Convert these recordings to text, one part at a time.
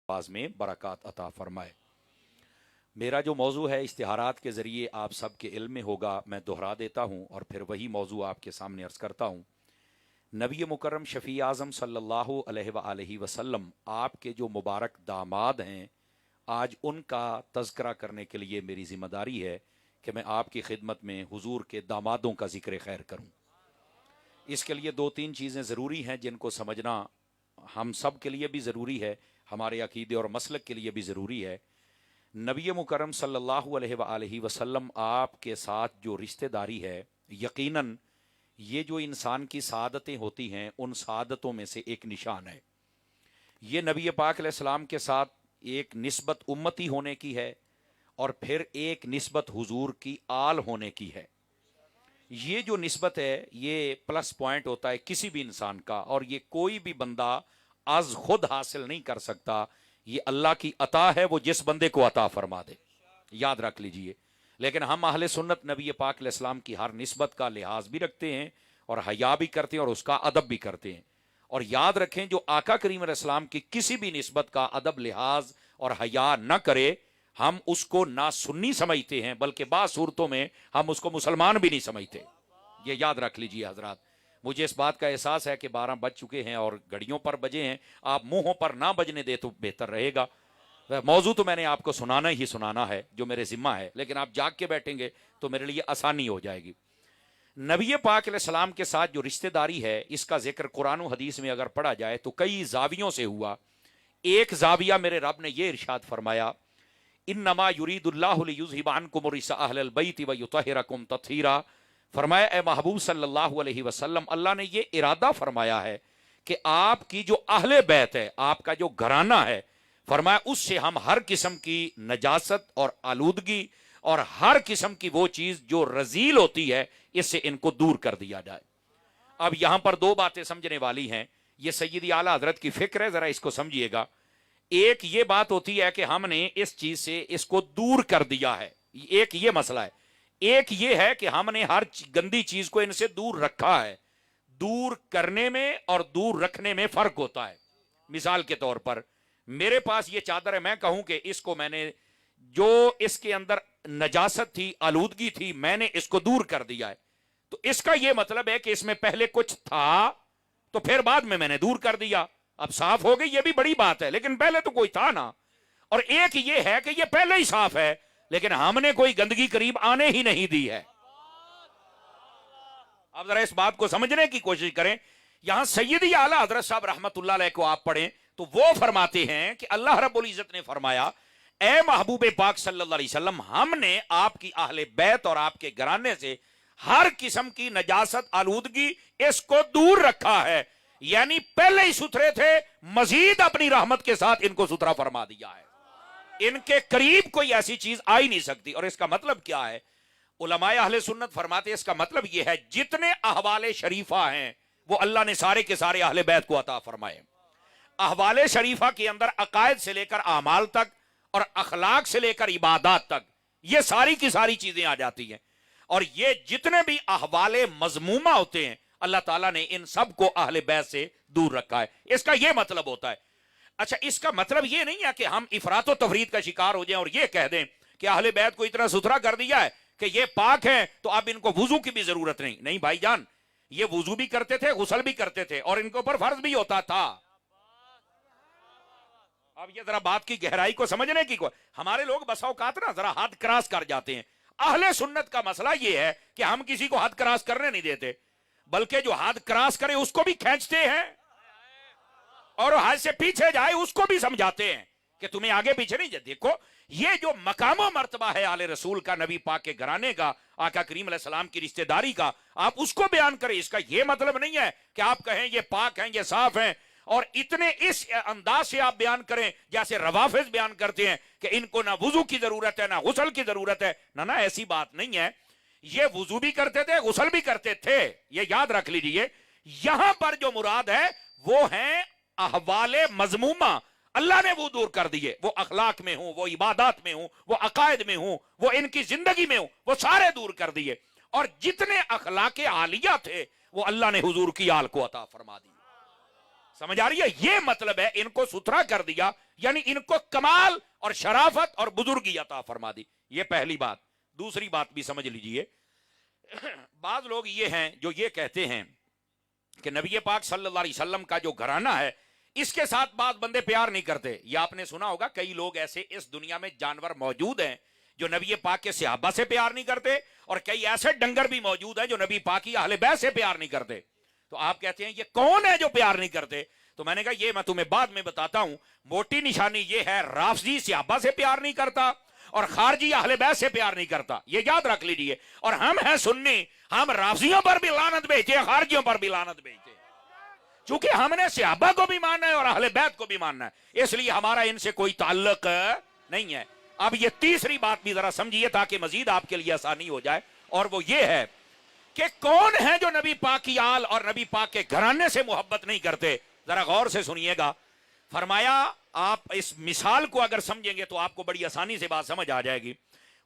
आवाज़ में बरकत अता फरमाए। मेरा जो मौजू है इश्तिहारात के ज़रिए आप सब के इल्म में होगा, मैं दोहरा देता हूँ और फिर वही मौजू आपके सामने अर्ज़ करता हूँ। नबी मुकर्रम शफ़ी आज़म सल्लल्लाहु अलैहि वसल्लम आपके जो मुबारक दामाद हैं, आज उनका तज़किरा करने के लिए मेरी ज़िम्मेदारी है कि मैं आपकी खिदमत में हुजूर के दामादों का ज़िक्र खैर करूँ। इसके लिए दो तीन चीज़ें ज़रूरी हैं जिनको समझना हम सब के लिए भी ज़रूरी है, हमारे अकीदे और मसलक के लिए भी ज़रूरी है। नबी मुकर्रम सल्लल्लाहु अलैहि वसल्लम आपके साथ जो रिश्तेदारी है, यकीनन ये जो इंसान की सआदतें होती हैं उन सआदतों में से एक निशान है। ये नबी पाक अलैहिस्सलाम के साथ एक निस्बत उम्मती होने की है और फिर एक निस्बत हुजूर की आल होने की है। ये जो निस्बत है ये प्लस पॉइंट होता है किसी भी इंसान का, और ये कोई भी बंदा आज खुद हासिल नहीं कर सकता। ये अल्लाह की अता है, वो जिस बंदे को अता फरमा दे, याद रख लीजिए। लेकिन हम अहले सुन्नत नबी पाक अलैहिस्सलाम की हर निस्बत का लिहाज भी रखते हैं और हया भी करते हैं और उसका अदब भी करते हैं। और याद रखें, जो आका करीम अलैहिस्सलाम की किसी भी निस्बत का अदब लिहाज और हया न करे, हम उसको ना सुन्नी समझते हैं, बल्कि बाज़ सूरतों में हम उसको मुसलमान भी नहीं समझते। ये याद रख लीजिए हजरात। मुझे इस बात का एहसास है कि 12 बज चुके हैं और घड़ियों पर बजे हैं, आप मुंहों पर ना बजने दे तो बेहतर रहेगा। मौजू तो मैंने आपको सुनाना ही सुनाना है जो मेरे जिम्मा है, लेकिन आप जाग के बैठेंगे तो मेरे लिए आसानी हो जाएगी। नबी पाक अलैहिस्सलाम के साथ जो रिश्तेदारी है, इसका जिक्र कुरान और हदीस में अगर पढ़ा जाए तो कई जावियों से हुआ। एक जाविया मेरे रब ने यह इरशाद फरमाया, इन्नमा युरीदुल्लाहु लियुज़हिबा अन्कुम रिज्सा अहलल बैति व युतहिरकुम तत्हीरा। फरमाया, ए महबूब सल्लल्लाहु अलैहि वसल्लम, अल्लाह ने ये इरादा फरमाया है कि आपकी जो अहले बैत है, आपका जो घराना है, फरमाया उससे हम हर किस्म की नजासत और आलूदगी और हर किस्म की वो चीज जो रजील होती है, इससे इनको दूर कर दिया जाए। अब यहां पर दो बातें समझने वाली हैं। ये सैयदी आला हजरत की फिक्र है, जरा इसको समझिएगा। एक ये बात होती है कि हमने इस चीज से इसको दूर कर दिया है, एक ये मसला है। एक ये है कि हमने हर गंदी चीज को इनसे दूर रखा है। दूर करने में और दूर रखने में फर्क होता है। मिसाल के तौर पर मेरे पास ये चादर है, मैं कहूं कि इसको मैंने, जो इसके अंदर नजासत थी, आलूदगी थी, मैंने इसको दूर कर दिया है, तो इसका यह मतलब है कि इसमें पहले कुछ था तो फिर बाद में मैंने दूर कर दिया, अब साफ हो गई। ये भी बड़ी बात है, लेकिन पहले तो कोई था ना। और एक ये है कि ये पहले ही साफ है, लेकिन हमने कोई गंदगी करीब आने ही नहीं दी है। अब जरा इस बात को समझने की कोशिश करें। यहां सैयदी आला हजरत साहब रहमतुल्लाह अलैह को आप पढ़ें तो वो फरमाते हैं कि अल्लाह रब्बुल इज्जत ने फरमाया, ए महबूब पाक सल्लल्लाहु अलैहि वसल्लम, हमने आपकी अहले बैत और आपके घराने से हर किस्म की नजासत आलूदगी इसको दूर रखा है। यानी पहले ही सुथरे थे, मजीद अपनी रहमत के साथ इनको सुथरा फरमा दिया है। इनके करीब कोई ऐसी चीज आ ही नहीं सकती। और इसका मतलब क्या है? उलमाए अहले सुन्नत फरमाते हैं, इसका मतलब यह है जितने अहवाले शरीफा हैं वो अल्लाह ने सारे के सारे अहले बैत को अता फरमाए। अहवाले शरीफा के अंदर अकायद से लेकर आमाल तक और अखलाक से लेकर इबादत तक ये सारी की सारी चीजें आ जाती हैं। और ये जितने भी अहवाले मजमूमा होते हैं, अल्लाह ताला ने इन सब को अहले बैत से दूर रखा है। इसका यह मतलब होता है। अच्छा, इसका मतलब यह नहीं है कि हम इफरात और तफरीद का शिकार हो जाएं और यह कह दें कि अहले बैत को इतना सुथरा कर दिया है कि ये पाक है तो अब इनको वुजू की भी जरूरत नहीं। नहीं भाईजान, ये वुजू भी करते थे, गुस्ल भी करते थे और इनके ऊपर फर्ज भी होता था। अब ये जरा बात की गहराई को समझने की हमारे लोग बसा औकात ना जरा हद क्रॉस कर जाते हैं। अहले सुन्नत का मसला यह है कि हम किसी को हद क्रॉस करने नहीं देते, बल्कि जो हद क्रॉस करे उसको भी खींचते हैं और हद से पीछे जाए उसको भी समझाते हैं कि तुम्हें आगे पीछे नहीं जाए। देखो, ये जो मकाम मर्तबा है आले रसूल का, नबी पाक के घराने का, आका करीम अलैहिस्सलाम की रिश्तेदारी का, आप उसको बयान करें। इसका यह मतलब नहीं है कि आप कहें ये पाक हैं, ये साफ हैं, और इतने इस अंदाज से आप बयान करें जैसे रवाफिज बयान करते हैं कि इनको ना वुजू की जरूरत है ना गुस्ल की जरूरत है। ना ना, ऐसी बात नहीं है। ये वुजू भी करते थे, गुस्ल भी करते थे, ये याद रख लीजिए। यहां पर जो मुराद है वो है अहवाले मजमूमा। अल्लाह ने वो दूर कर दिए। वो अखलाक में हूं, वो इबादत में हूं, वो अकायद में हूं, वो इनकी जिंदगी में हूं, वो सारे दूर कर दिए। और जितने अखलाक आलिया थे वो अल्लाह ने हुजूर की आल को अता फरमा दी। समझ आ रही है? ये मतलब है, इनको सुथरा कर दिया, यानी इनको कमाल और शराफत और बुजुर्गी अता फरमा दी। ये पहली बात। दूसरी बात भी समझ लीजिए, बाज लोग ये हैं जो ये कहते हैं कि नबी पाक सल्लल्लाहु अलैहि वसल्लम का जो घराना है इसके साथ बात बंदे प्यार नहीं करते। ये आपने सुना होगा, कई लोग ऐसे इस दुनिया में जानवर मौजूद हैं जो नबी पाक के सहाबा से प्यार नहीं करते, और कई ऐसे डंगर भी मौजूद हैं जो नबी पाक की अहले बैत से प्यार नहीं करते। तो आप कहते हैं ये कौन है जो प्यार नहीं करते? तो मैंने कहा ये मैं तुम्हें बाद में बताता हूं। मोटी निशानी ये है, राफजी सहाबा से प्यार नहीं करता और खारजी अहले बैत से प्यार नहीं करता, ये याद रख लीजिए। और हम हैं सुन्नी, हम राफजियों पर भी लानत भेजते हैं, खारजियों पर भी लानत भेजते हैं, क्योंकि हमने सहाबा को भी मानना है और अहले बैत को भी मानना है, इसलिए हमारा इनसे कोई ताल्लुक नहीं है। अब ये तीसरी बात भी जरा समझिए ताकि मजीद आपके लिए आसानी हो जाए, और वो ये है कि कौन है जो नबी पाक की आल और नबी पाक के घराने से मोहब्बत नहीं करते। जरा गौर से सुनिएगा। फरमाया, आप इस मिसाल को अगर समझेंगे तो आपको बड़ी आसानी से बात समझ आ जाएगी।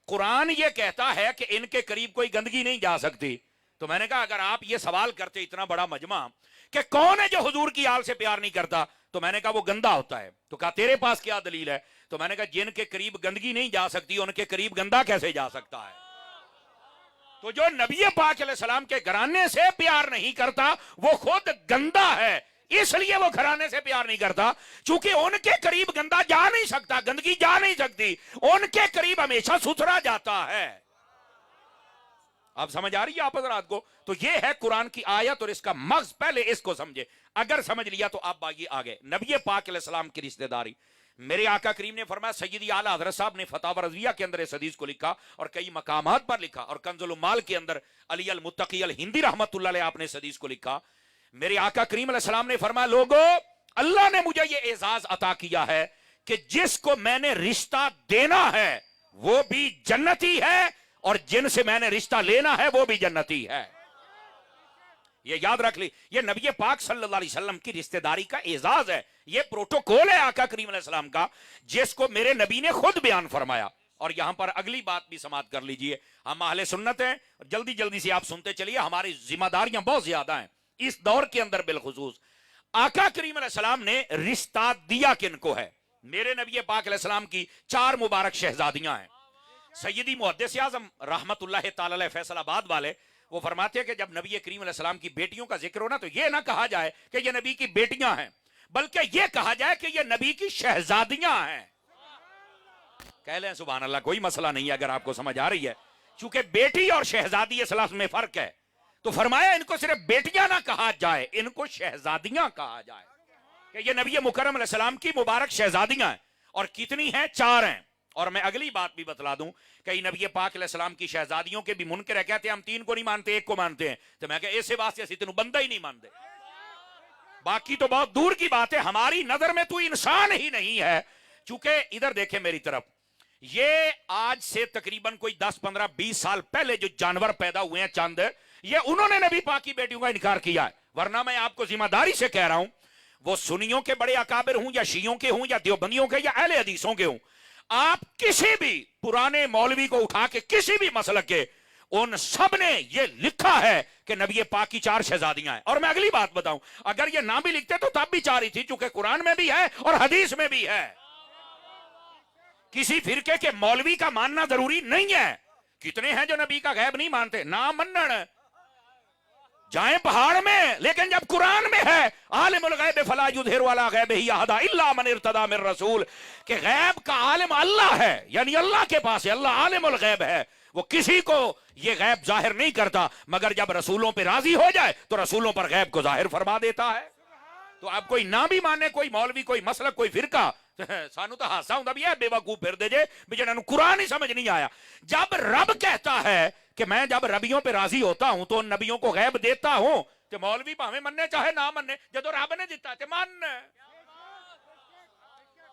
कुरान ये कहता है कि इनके करीब कोई गंदगी नहीं जा सकती। तो मैंने कहा अगर आप ये सवाल करते इतना बड़ा मजमा कि कौन है जो हुजूर की आल से प्यार नहीं करता, तो मैंने कहा वो गंदा होता है। तो कहा तेरे पास क्या दलील है? तो मैंने कहा जिनके करीब गंदगी नहीं जा सकती उनके करीब गंदा कैसे जा सकता है? तो जो नबी पाक अलैहिस्सलाम के घराने से प्यार नहीं करता वो खुद गंदा है, इसलिए वो घराने से प्यार नहीं करता, क्योंकि उनके करीब गंदा जा नहीं सकता, गंदगी जा नहीं सकती, उनके करीब हमेशा सुथरा जाता है। आप समझ आ रही है आप हज़रात को? तो ये है कुरान की आयत और इसका मग़ज़, पहले इसको समझे। अगर समझ लिया तो आप आगे आगे। नबी पाक अलैहिस्सलाम की रिश्तेदारी, मेरे आका करीम ने फरमाया, सय्यदी आला हज़रत साहब ने फतावा रज़विया के अंदर इस हदीस को लिखा और कई मकामात पर लिखा, और कंजुल उम्माल के अंदर अली अल मुत्तकी अल हिंदी रहमतुल्लाह अलैह आपने इस हदीस को लिखा। मेरे आका करीम अलैहिस्सलाम ने फरमाया, लोगो अल्लाह ने मुझे ये एजाज अता किया है कि जिसको मैंने रिश्ता देना है वो भी जन्नती है और जिनसे मैंने रिश्ता लेना है वो भी जन्नती है। ये याद रख ली, ये नबी पाक सल्लल्लाहु अलैहि वसल्लम की रिश्तेदारी का एजाज है, ये प्रोटोकॉल है आका करीम अलैहि सलाम का, जिसको मेरे नबी ने खुद बयान फरमाया। और यहां पर अगली बात भी समाप्त कर लीजिए। हम अहले सुन्नत हैं, जल्दी जल्दी से आप सुनते चलिए, हमारी जिम्मेदारियां बहुत ज्यादा हैं इस दौर के अंदर। बिलखुसूस आका करीम अलैहि सलाम ने रिश्ता दिया किनको है? मेरे नबी पाक अलैहि सलाम की 4 मुबारक शहजादियां हैं। सैयदी मुहद्दिस आज़म रहमतुल्लाह ताला अलैह फैसलाबाद वाले वो फरमाते हैं कि जब नबी करीम अलैहि सलाम की बेटियों का जिक्र हो ना, तो ये ना कहा जाए कि ये नबी की बेटियां हैं, बल्कि ये कहा जाए कि ये नबी की शहजादियां हैं। कह लें सुभान अल्लाह, कोई मसला नहीं है अगर आपको समझ आ रही है, क्योंकि बेटी और शहजादी इस लफ्ज़ में फर्क है। तो फरमाया इनको सिर्फ बेटियां ना कहा जाए, इनको शहजादियां कहा जाए, कि ये नबी मुकर्रम अलैहि सलाम की मुबारक शहजादियां हैं। और कितनी हैं? 4 हैं। और मैं अगली बात भी बतला दूं, कई नबी पाक अलैहिस्सलाम की शहजादियों के भी मुनकर है, कहते हैं हम 3 को नहीं मानते, 1 को मानते हैं। तो मैं कहा ऐसे वास्ते ऐसे तेनू बंदा ही नहीं मानते, बाकी तो बहुत दूर की बात है, हमारी नजर में तू इंसान ही नहीं है। चूंकि इधर देखें मेरी तरफ, ये आज से तकरीबन कोई 10, 15, 20 साल पहले जो जानवर पैदा हुए हैं चंद, ये उन्होंने नबी पाक की बेटियों का इनकार किया है। वरना मैं आपको जिम्मेदारी से कह रहा हूं, वो सुन्नियों के बड़े अकाबिर हूं या शियों के हूं या देवबंदियों के या अहले हदीसों के हूं, आप किसी भी पुराने मौलवी को उठा के किसी भी मसलक के, उन सब ने ये लिखा है कि नबी पाक की 4 शहजादियां हैं। और मैं अगली बात बताऊं, अगर ये ना भी लिखते तो तब भी 4 ही थी, चूंकि कुरान में भी है और हदीस में भी है। किसी फिरके के मौलवी का मानना जरूरी नहीं है। कितने हैं जो नबी का गैब नहीं मानते? ना मनन जाए पहाड़ में, लेकिन जब कुरान में है आलिमुल गैब फला युज़हिरु अला गैबिही अहदा इल्ला मन इर्तदा मिन रसूल, कि गैब का आलिम अल्लाह है, यानी अल्लाह के पास है, अल्लाह आलिमुल गैब है, वो किसी को ये गैब जाहिर नहीं करता, मगर जब रसूलों पे राजी हो जाए तो रसूलों पर गैब को जाहिर फरमा देता है। तो अब कोई ना भी माने, कोई मौलवी, कोई मसलक, कोई फिरका, सानू तो हासा होता भी है बेवकूफ फिर दे जे भी जिन्होंने कुरान ही समझ नहीं आया। जब रब कहता है कि मैं जब रबियों पे राजी होता हूं तो उन नबियों को गैब देता हूं, तो मौलवी भावे मनने चाहे ना मनने, जब रब ने दिता ते मन।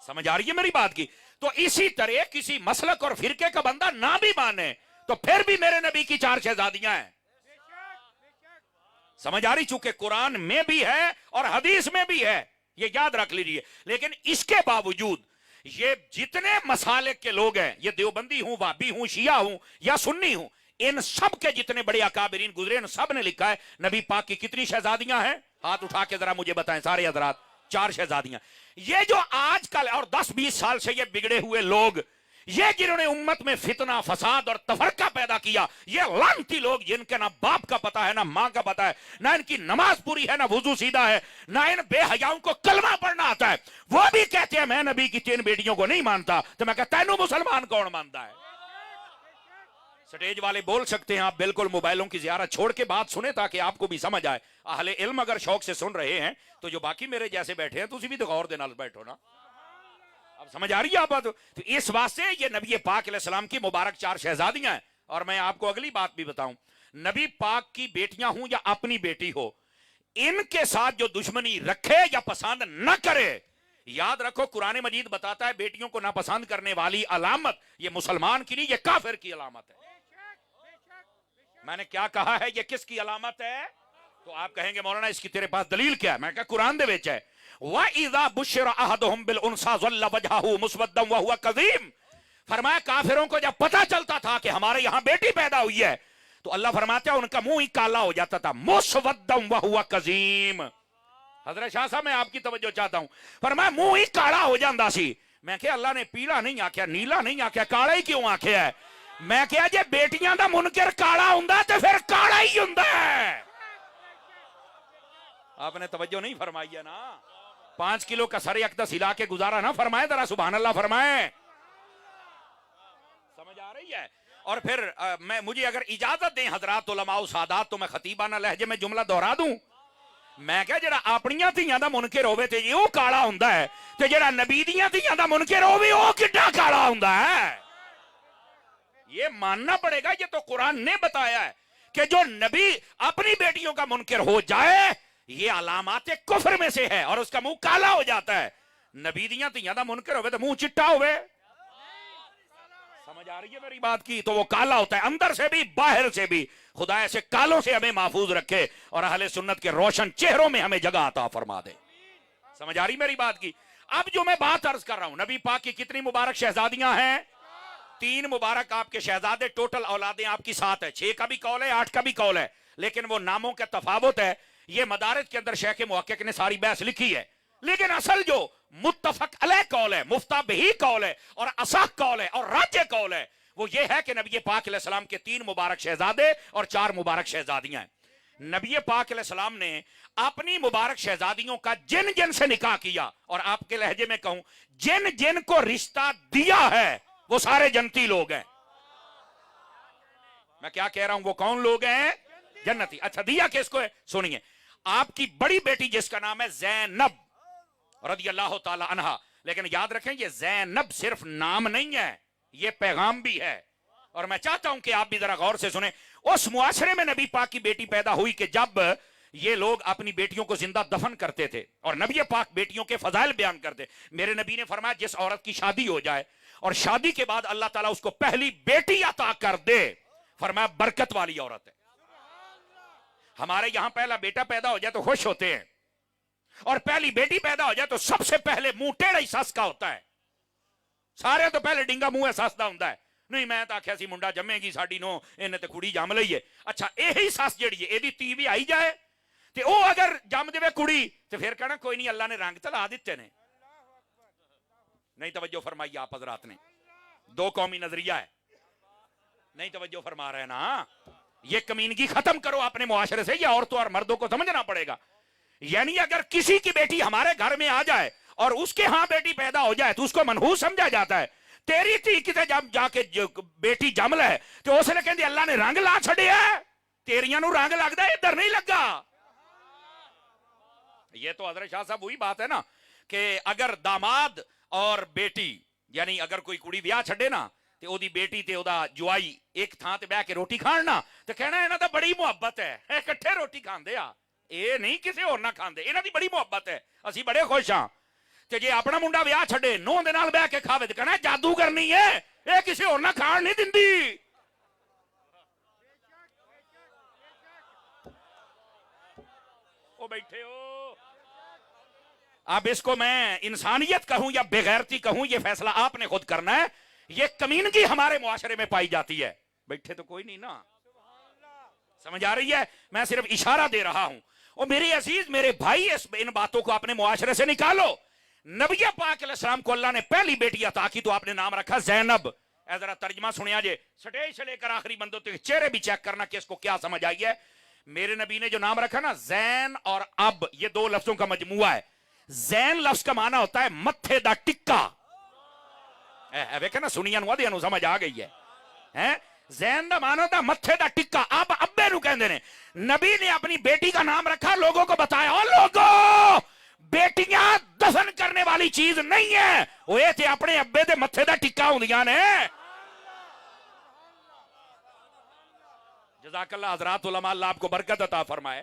समझ आ रही है मेरी बात की? तो इसी तरह किसी मसलक और फिरके का बंदा ना भी माने तो फिर भी मेरे नबी की 4 शहजादियां हैं। समझ आ रही? चूंकि कुरान में भी है और हदीस में भी है, ये याद रख लीजिए। लेकिन इसके बावजूद ये जितने मसालिक के लोग हैं, ये देवबंदी हूं, वाबी हूं, शिया हूं या सुन्नी हूं, इन सब के जितने बड़े अकाबिरीन गुजरे, इन सब ने लिखा है नबी पाक की कितनी शहजादियां हैं? हाथ उठा के जरा मुझे बताएं सारे हजरात, 4 शहजादियां। ये जो आज कल और 10-20 साल से ये बिगड़े हुए लोग, ये जिन्होंने उम्मत में फितना, फसाद और तफरका पैदा किया, ये लानती लोग जिनके ना बाप का पता है ना मां का पता है, ना इनकी नमाज पूरी है ना वुजू सीधा है, ना इन बेहयाओं को कलमा पढ़ना आता है, वो भी कहते हैं मैं नबी की 3 बेटियों को नहीं मानता। तो मैं कहता तेनू मुसलमान कौन मानता है? स्टेज वाले बोल सकते हैं, आप बिल्कुल मोबाइलों की ज़ियारत छोड़ के बात सुने ताकि आपको भी समझ आए। अहले इल्म अगर शौक से सुन रहे हैं तो जो बाकी मेरे जैसे बैठे हैं तुसी भी तो गौर दे नाल बैठो ना। अब समझ आ रही है आप बात? तो इस वास्ते ये नबी पाक अलैहिस्सलाम की मुबारक 4 शहजादियां हैं। और मैं आपको अगली बात भी बताऊं, नबी पाक की बेटियां हूं या अपनी बेटी हो, इनके साथ जो दुश्मनी रखे या पसंद न करे, याद रखो कुरान मजीद बताता है बेटियों को नापसंद करने वाली अलामत ये मुसलमान की नहीं, ये काफिर की अलामत है। मैंने क्या कहा है? ये किसकी अलामत है? तो आप कहेंगे मौलाना इसकी तेरे पास दलील क्या है? मैं कहा कुरान दे विच है, वा इज़ा बुश्शिरा अहदुहुम बिल उनसा ज़ल्ला वजहहु मुस्वद्दन व हुवा कज़ीम। फरमाया काफिरों को जब पता चलता था कि हमारे यहां बेटी पैदा हुई है तो अल्लाह फरमाता है उनका मुंह ही काला हो जाता था, मुस्वद्दन व हुवा कज़ीम। हजरत शाह साहब मैं आपकी तवज्जो चाहता हूं, फरमाया मुंह ही काला हो जाता सी। मैं कहा अल्लाह ने पीला नहीं आख्या, नीला नहीं आख्या, काला ही क्यों आख्या है? मैं कहा जे बेटियां दा मुनकर काला हुंदा ते फिर काला ही हुंदा है। आपने तवज्जो नहीं फरमाई है ना। 5 किलो का सर अकदस हिला के गुजारा ना फरमाए, जरा सुभान अल्लाह फरमाए। समझ आ रही है? और फिर मुझे अगर इजाजत दें हजरात उलमाओ सादात तो मैं खतीबाना लहजे में जुमला दोहरा दूं। मैं क्या जरा अपनियां धियां दा मुनकर होवे ते वो काला हुंदा है, ते जरा नबी दियां धियां दा मुनकर होवे वो किड्डा काला हुंदा है। ये मानना पड़ेगा, ये तो कुरान ने बताया है कि जो नबी अपनी बेटियों का मुनकर हो जाए ये अलामात कुफ्र में से है और उसका मुंह काला हो जाता है। नबी दियां धियां दा मुनकर होवे तो मुंह चिट्टा होवे। समझ आ रही है मेरी बात की? तो वो काला होता है अंदर से भी बाहर से भी। खुदा ऐसे कालों से हमें महफूज रखे और अहले सुन्नत के रोशन चेहरों में हमें जगह अता फरमा दे। समझ आ रही मेरी बात की? अब जो मैं बात अर्ज कर रहा हूं, नबी पाक की कितनी मुबारक शहजादियां हैं? 3 मुबारक आपके शहजादे, टोटल औलादें आपकी 7 है। 6 का भी कौल है, 8 का भी कौल है, लेकिन वो नामों का तफावत है। ये मदारिज के अंदर शेख मुहक्किक ने सारी बहस लिखी है, लेकिन असल जो मुत्तफक अलैह कौल है, मुफ्ता बिही कौल है और असह कौल है और राज्य कौल है, वो ये है कि नबी पाक अलैहिस्सलाम के 3 मुबारक शहजादे और 4 मुबारक शहजादियां हैं। नबी पाक अलैहिस्सलाम ने अपनी मुबारक शहजादियों का जिन जिन से निकाह किया, और आपके लहजे में कहूं जिन जिन को रिश्ता दिया है वो सारे जन्नती लोग हैं। मैं क्या कह रहा हूं? वो कौन लोग हैं? जन्नती। अच्छा दिया किसको है? सुनिए, आपकी बड़ी बेटी जिसका नाम है ज़ैनब रज़ियल्लाहु ताला अन्हा, लेकिन याद रखें ये ज़ैनब सिर्फ नाम नहीं है, ये पैगाम भी है। और मैं चाहता हूं कि आप भी जरा गौर से सुने। उस मुआशरे में नबी पाक की बेटी पैदा हुई कि जब ये लोग अपनी बेटियों को जिंदा दफन करते थे और नबी पाक बेटियों के फजाइल बयान करते। मेरे नबी ने फरमाया जिस औरत की शादी हो जाए और शादी के बाद अल्लाह ताला उसको पहली बेटी अता कर दे, फरमाया बरकत वाली औरत है। हमारे यहां पहला बेटा पैदा हो जाए तो खुश होते हैं, और पहली बेटी पैदा हो जाए तो सबसे पहले मुंह टेढ़ा ही सस का होता है। सारे तो पहले डिंगा मुंह सस का होता है, नहीं मैं तो आख्या सी मुंडा जमेगी साडी नो, इन्हें तो कुड़ी जम लई है। अच्छा यही सस जी है एदी धी भी आई जाए तो वो अगर जम देवे कुड़ी तो फिर कहना कोई नहीं अल्लाह ने रंग तला दिते ने। नहीं तवज्जो फरमाई आप हजरात ने, 2 कौमी नजरिया है, नहीं तवज्जो फरमा रहे ना। ये कमीनगी खत्म करो अपने मुआशरे से, ये औरतों और मर्दों को समझना पड़ेगा। यानी अगर किसी की बेटी हमारे घर में आ जाए और उसके यहां बेटी पैदा हो जाए तो उसको मनहूस समझा जाता है। तेरी धी किते जब जाके बेटी जमल है तो उसने कहते अल्लाह ने रंग ला छड़िया, तेरियां नू रंग लगता है, इधर नहीं लगा। ये तो हजरत शाह साहब वही बात है ना कि अगर दामाद और बेटी, यानी अगर कोई कुड़ी ब्याह छड़े ना ते ओदी बेटी ते ओदा जुआई एक थां ते बैठ के रोटी खाण ना ते कहना इन्हां दा बड़ी मुहब्बत है, इकट्ठे रोटी खांदे आ, ये नहीं किसी होर ना खांदे, इन्हां दी बड़ी मुहब्बत है, असीं बड़े खुश हां। ते जे अपना मुंडा ब्याह छड़े नूंह दे नाल बैठ के खावे ते कहना जादू करनी है, ये किसी होर ना खाण नहीं दिंदी। ओ बैठे हो, अब इसको मैं इंसानियत कहूं या बेगैरती कहूं ये फैसला आपने खुद करना है। ये कमीनगी हमारे मुआशरे में पाई जाती है। बैठे तो कोई नहीं ना, समझ आ रही है? मैं सिर्फ इशारा दे रहा हूं। اور میرے عزیز میرے بھائی ان باتوں کو اپنے معاشرے سے نکالو. نبی پاک علیہ السلام کو اللہ نے پہلی بیٹی عطا کی تو آپ نے نام رکھا زینب. اے ذرا ترجمہ سنیا جے, سٹیج سے لے کر آخری بندوں تک چہرے بھی چیک کرنا کہ اس کو کیا سمجھ آئی ہے. میرے نبی نے جو نام رکھا نا زین اور اب, یہ دو لفظوں کا مجموعہ ہے. زین لفظ کا معنی ہوتا ہے متھے دا ٹکا. نا سنیا نو دیا نو سمجھ آ گئی ہے. زین دا معنی ہوتا ہے متھے دا ٹکا. اب ابے نو کہندے نے. نبی نے اپنی بیٹی کا نام رکھا, لوگوں کو بتایا او لوگوں بیٹیاں دفن کرنے والی چیز نہیں ہے, وہ تے اپنے ابے دے متھے دا ٹکا ہوندیاں نے. جزاک اللہ حضرات علماء, اللہ آپ کو برکت عطا فرمائے.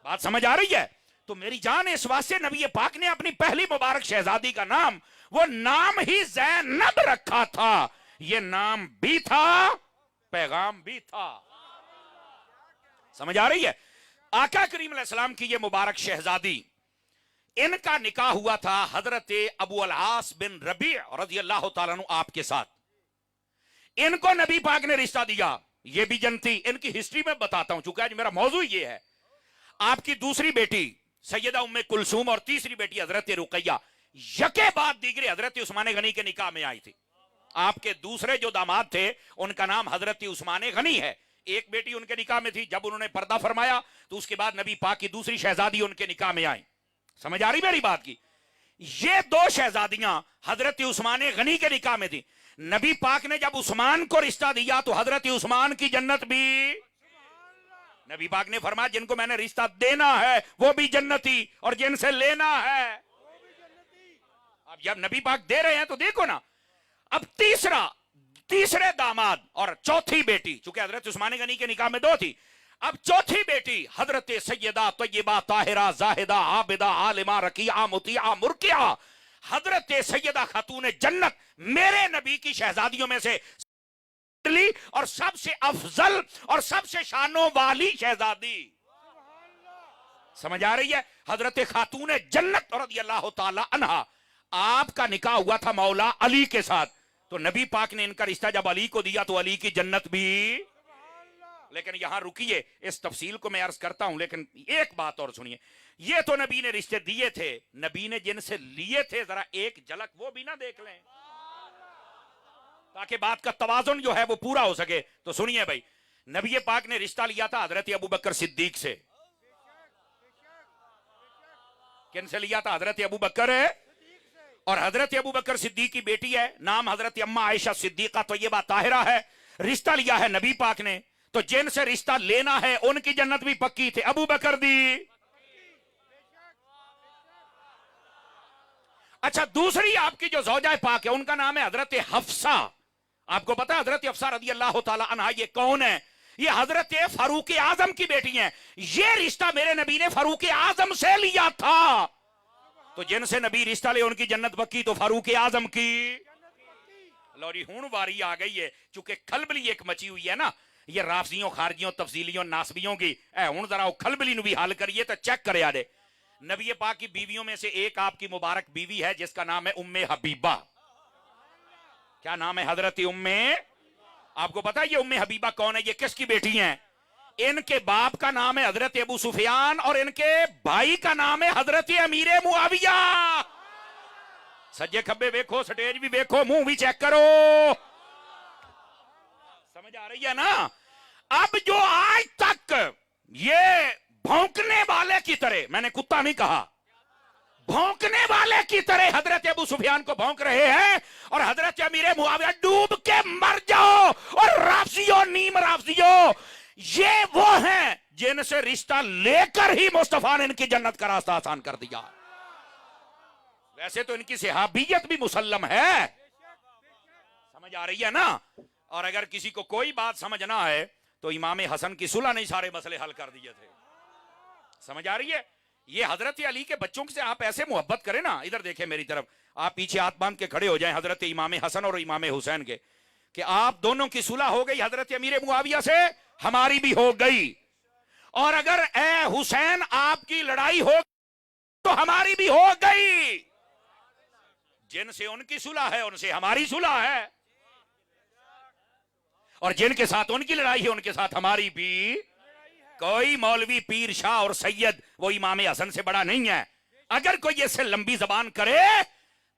بات سمجھ آ رہی ہے؟ تو میری جان اس واسطے نبی پاک نے اپنی پہلی مبارک شہزادی کا نام, وہ نام ہی زینب رکھا تھا. یہ نام بھی تھا, پیغام بھی تھا. سمجھ آ رہی ہے؟ آقا کریم علیہ السلام کی یہ مبارک شہزادی, ان کا نکاح ہوا تھا حضرت ابو العاص بن ربیع رضی اللہ تعالیٰ عنہ آپ کے ساتھ. ان کو نبی پاک نے رشتہ دیا, یہ بھی جنتی. ان کی ہسٹری میں بتاتا ہوں چونکہ آج میرا موضوع یہ ہے. آپ کی دوسری بیٹی سیدہ ام کلثوم اور تیسری بیٹی حضرت رقیہ یکے بعد دیگرے حضرت عثمان غنی کے نکاح میں آئی تھی. آپ کے دوسرے جو داماد تھے ان کا نام حضرت عثمان غنی ہے. ایک بیٹی ان کے نکاح میں تھی, جب انہوں نے پردہ فرمایا تو اس کے بعد نبی پاک کی دوسری شہزادی ان کے نکاح میں آئی. سمجھ آ رہی میری بات کی؟ یہ دو شہزادیاں حضرت عثمان غنی کے نکاح میں تھی. نبی پاک نے جب عثمان کو رشتہ دیا تو حضرت عثمان کی جنت بھی, نبی پاک نے فرمایا جن کو میں نے رشتہ دینا ہے وہ بھی جنتی اور جن سے لینا ہے. اب جب نبی پاک دے رہے ہیں تو دیکھو نا. اب تیسرے داماد اور چوتھی بیٹی, چونکہ حضرت عثمان غنی کے نکاح میں دو تھی, اب چوتھی بیٹی حضرت سیدہ طیبہ طاہرہ زاہدہ عابدہ عالمہ رقیہ مطیعہ مرکیہ حضرت سیدہ خاتون جنت میرے نبی کی شہزادیوں میں سے اور سب سے افضل اور سب سے شانوں والی شہزادی. سمجھ آ رہی ہے؟ حضرت خاتون جنت رضی اللہ تعالی عنہا. آپ کا نکاح ہوا تھا مولا علی کے ساتھ, تو نبی پاک نے ان کا رشتہ جب علی کو دیا تو علی کی جنت بھی. لیکن یہاں رکیے, اس تفصیل کو میں عرض کرتا ہوں, لیکن ایک بات اور سنیے. یہ تو نبی نے رشتے دیے تھے, نبی نے جن سے لیے تھے ذرا ایک جھلک وہ بھی نہ دیکھ لیں تاکہ بات کا توازن جو ہے وہ پورا ہو سکے. تو سنیے بھائی, نبی پاک نے رشتہ لیا تھا حضرت ابو بکر صدیق سے. کن سے لیا تھا؟ حضرت ابو بکر ہے. اور حضرت ابو بکر صدیق کی بیٹی ہے, نام حضرت اماں عائشہ صدیقہ طیبہ طاہرہ ہے. رشتہ لیا ہے نبی پاک نے, تو جن سے رشتہ لینا ہے ان کی جنت بھی پکی تھے. ابو بکر دی. اچھا, دوسری آپ کی جو زوجہ پاک ہے ان کا نام ہے حضرت حفصہ. آپ کو پتا ہے حضرت حفصہ رضی اللہ تعالی عنہا یہ کون ہے؟ یہ حضرت فاروق اعظم کی بیٹی ہیں. یہ رشتہ میرے نبی نے فاروق اعظم سے لیا تھا, تو جن سے نبی رشتہ لے ان کی جنت پکی, تو فاروق اعظم کی. لو جی ہون واری آ گئی ہے, چونکہ کھلبلی ایک مچی ہوئی ہے نا یہ رافضیوں خارجیوں تفضیلیوں ناسبیوں کی. ہوں ذرا کھلبلی نو بھی حل کریے تو چیک کرے آ دے. نبی پاک کی بیویوں میں سے ایک آپ کی مبارک بیوی ہے جس کا نام ہے ام حبیبہ. کیا نام ہے؟ حضرت ام. آپ کو پتا ہے یہ ام حبیبہ کون ہے؟ یہ کس کی بیٹی ہیں؟ ان کے باپ کا نام ہے حضرت ابو سفیان اور ان کے بھائی کا نام ہے حضرت امیر معاویہ. سجے کھبے ویکھو, سٹیج بھی ویکھو, منہ بھی چیک کرو. سمجھ آ رہی ہے نا؟ اب جو آج تک یہ بھونکنے والے کی طرح, میں نے کتا نہیں کہا, بھونکنے والے کی طرح حضرت ابو سفیان کو بھونک رہے ہیں اور حضرت امیر معاویہ ڈوب کے مر جاؤ. اور رافضیوں نیم رافضیوں یہ وہ ہیں جن سے رشتہ لے کر ہی مصطفیٰ نے ان کی جنت کا راستہ آسان کر دیا. ویسے تو ان کی صحابیت بھی مسلم ہے. سمجھ آ رہی ہے نا؟ اور اگر کسی کو کوئی بات سمجھنا ہے تو امام حسن کی صلح نے سارے مسئلے حل کر دیے تھے. سمجھ آ رہی ہے؟ یہ حضرت علی کے بچوں سے آپ ایسے محبت کریں نا, ادھر دیکھیں میری طرف, آپ پیچھے ہاتھ باندھ کے کھڑے ہو جائیں حضرت امام حسن اور امام حسین کے, کہ آپ دونوں کی صلح ہو گئی حضرت امیر معاویہ سے, ہماری بھی ہو گئی. اور اگر اے حسین آپ کی لڑائی ہو تو ہماری بھی ہو گئی. جن سے ان کی صلح ہے ان سے ہماری صلح ہے, اور جن کے ساتھ ان کی لڑائی ہے ان کے ساتھ ہماری بھی. कोई मौलवी पीर शाह और सैयद वो इमाम हसन से बड़ा नहीं है। अगर कोई ऐसे लंबी जबान करे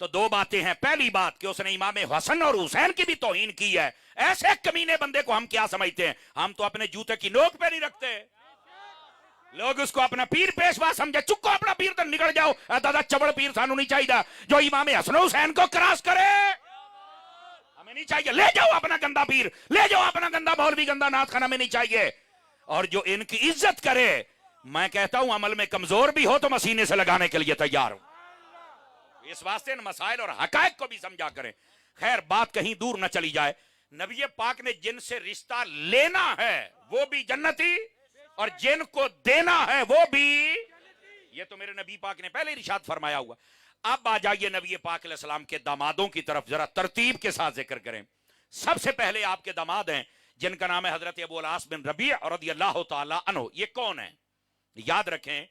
तो दो बातें हैं। पहली बात कि उसने इमाम हसन और हुसैन की भी तौहीन की है। ऐसे कमीने बंदे को हम क्या समझते हैं? हम तो अपने जूते की नोक पे नहीं रखते। लोग उसको अपना पीर पेशवा समझे। चुको अपना पीर तो निकल जाओ। दादा चबड़ पीर सानू नहीं चाहिए जो इमाम हसन हुसैन को क्रॉस करे। हमें नहीं चाहिए। ले जाओ अपना गंदा पीर, ले जाओ अपना गंदा मौलवी, गंदा नाथ खाना में नहीं चाहिए। और जो इनकी इज्जत करे, मैं कहता हूं अमल में कमजोर भी हो तो मसीने से लगाने के लिए तैयार हूं। इस वास्ते इन मसाइल और हकायक को भी समझा करें। खैर, बात कहीं दूर न चली जाए। नबी पाक ने जिनसे रिश्ता लेना है वो भी जन्नती और जिनको देना है वो भी। ये तो मेरे नबी पाक ने पहले इरशाद फरमाया हुआ। अब आ जाइए नबी पाक अलैहिस्सलाम के दामादों की तरफ, जरा तरतीब के साथ जिक्र करें। सबसे पहले आपके दामाद हैं जिनका नाम है हजरत अबू अल-आस बिन रबी रदियल्लाहु ताला अन्हु। ये कौन है? याद रखें,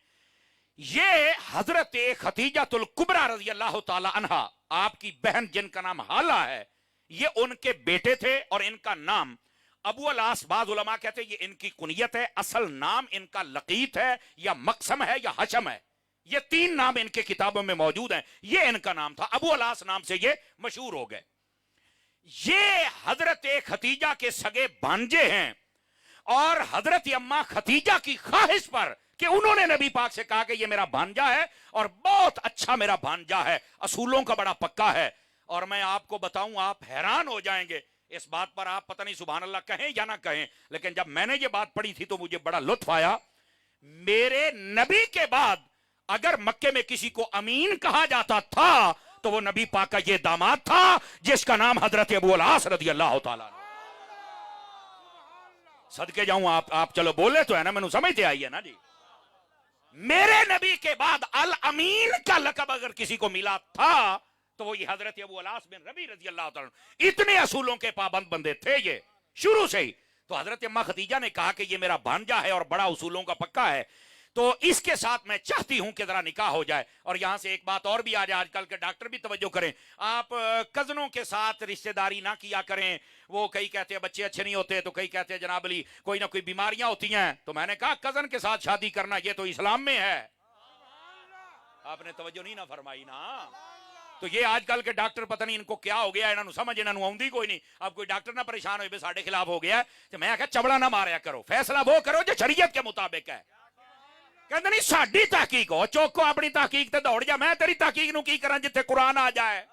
ये हजरत खतीजतुल कुबरा रदियल्लाहु ताला अन्हा, आपकी बहन जिनका नाम हाला है, ये उनके बेटे थे और इनका नाम अबू अल-आस। बाज़ उलमा कहते हैं ये इनकी कुनियत है, असल नाम इनका लकीत है या मकसम है या हशम है। ये तीन नाम इनके किताबों में मौजूद हैं। ये इनका नाम था, अबू अल-आस नाम से ये मशहूर हो गए। ये हजरत खतीजा के सगे भांजे हैं और हजरत अम्मा खतीजा की ख्वाहिश पर कि उन्होंने नबी पाक से कहा कि ये मेरा भांजा है और बहुत अच्छा मेरा भांजा है, असूलों का बड़ा पक्का है। और मैं आपको बताऊं, आप हैरान हो जाएंगे इस बात पर। आप पता नहीं सुभान अल्लाह कहें या ना कहें, लेकिन जब मैंने ये बात पढ़ी थी तो मुझे बड़ा लुत्फ आया। मेरे नबी के बाद अगर मक्के में किसी को अमीन कहा जाता था तो वो नबी पाक का ये दामाद था जिसका नाम हजरत अबू अल-आस रदियल्लाहु ताला। सदके जाऊं, आप चलो बोले तो है ना, मैंने समझते आई है ना जी। मेरे नबी के बाद अल अमीन का लकब अगर किसी को मिला था तो वो ये हजरत अबू अल-आस बिन रबी रदियल्लाहु ताला। इतने असूलों के पाबंद बंदे थे ये शुरू से ही। तो हजरत अम्मा खदीजा ने कहा कि ये मेरा भांजा है और बड़ा उसूलों का पक्का है, तो इसके साथ मैं चाहती हूं कि जरा निकाह हो जाए। और यहां से एक बात और भी आ जाए, आजकल के डॉक्टर भी तवज्जो करें। आप कजनों के साथ रिश्तेदारी ना किया करें। वो कई कहते हैं बच्चे अच्छे नहीं होते, तो कई कहते हैं जनाब अली कोई ना कोई बीमारियां होती हैं। तो मैंने कहा कजन के साथ शादी करना ये तो इस्लाम में है। आपने तवज्जो नहीं ना फरमाई ना। तो ये आजकल के डॉक्टर पता नहीं इनको क्या हो गया, इन्होंने समझ इन्होंने आउंदी कोई नहीं। अब कोई डॉक्टर ना परेशान हो साढ़े खिलाफ हो गया तो मैं आख्या चबड़ा ना मारया करो, फैसला वो करो जो शरीयत के मुताबिक है। कहते नहीं साडी तहकीक हो, चौको अपनी तहकीक ते दौड़ जा। मैं तेरी तहकीक नूं की करा जिथे कुरान आ जाए,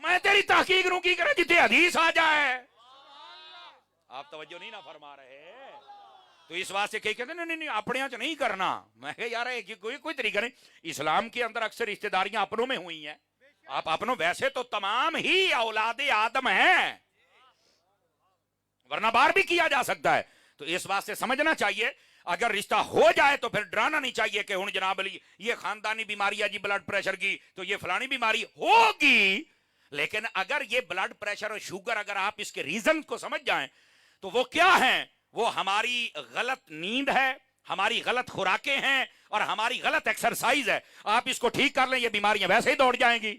मैं तेरी तहकीक नूं की करा जिथे हदीस आ जाए। आप तवज्जो नहीं ना फरमा रहे। तो इस वास्ते कई कहते नहीं नहीं अपने च नहीं करना। मैं यार कोई तरीका नहीं। इस्लाम के अंदर अक्सर रिश्तेदारियां अपनों में हुई हैं। आप अपनों, वैसे तो तमाम ही औलादे आदम हैं, वरना बार भी किया जा सकता है। तो इस वास्ते समझना चाहिए अगर रिश्ता हो जाए तो फिर डराना नहीं चाहिए कि हुन जनाब अली ये खानदानी बीमारी है जी ब्लड प्रेशर की, तो ये फलानी बीमारी होगी। लेकिन अगर ये ब्लड प्रेशर और शुगर अगर आप इसके रीजन को समझ जाएं तो वो क्या है? वो हमारी गलत नींद है, हमारी गलत खुराकें हैं और हमारी गलत एक्सरसाइज है। आप इसको ठीक कर लें, ये बीमारियां वैसे ही दौड़ जाएंगी।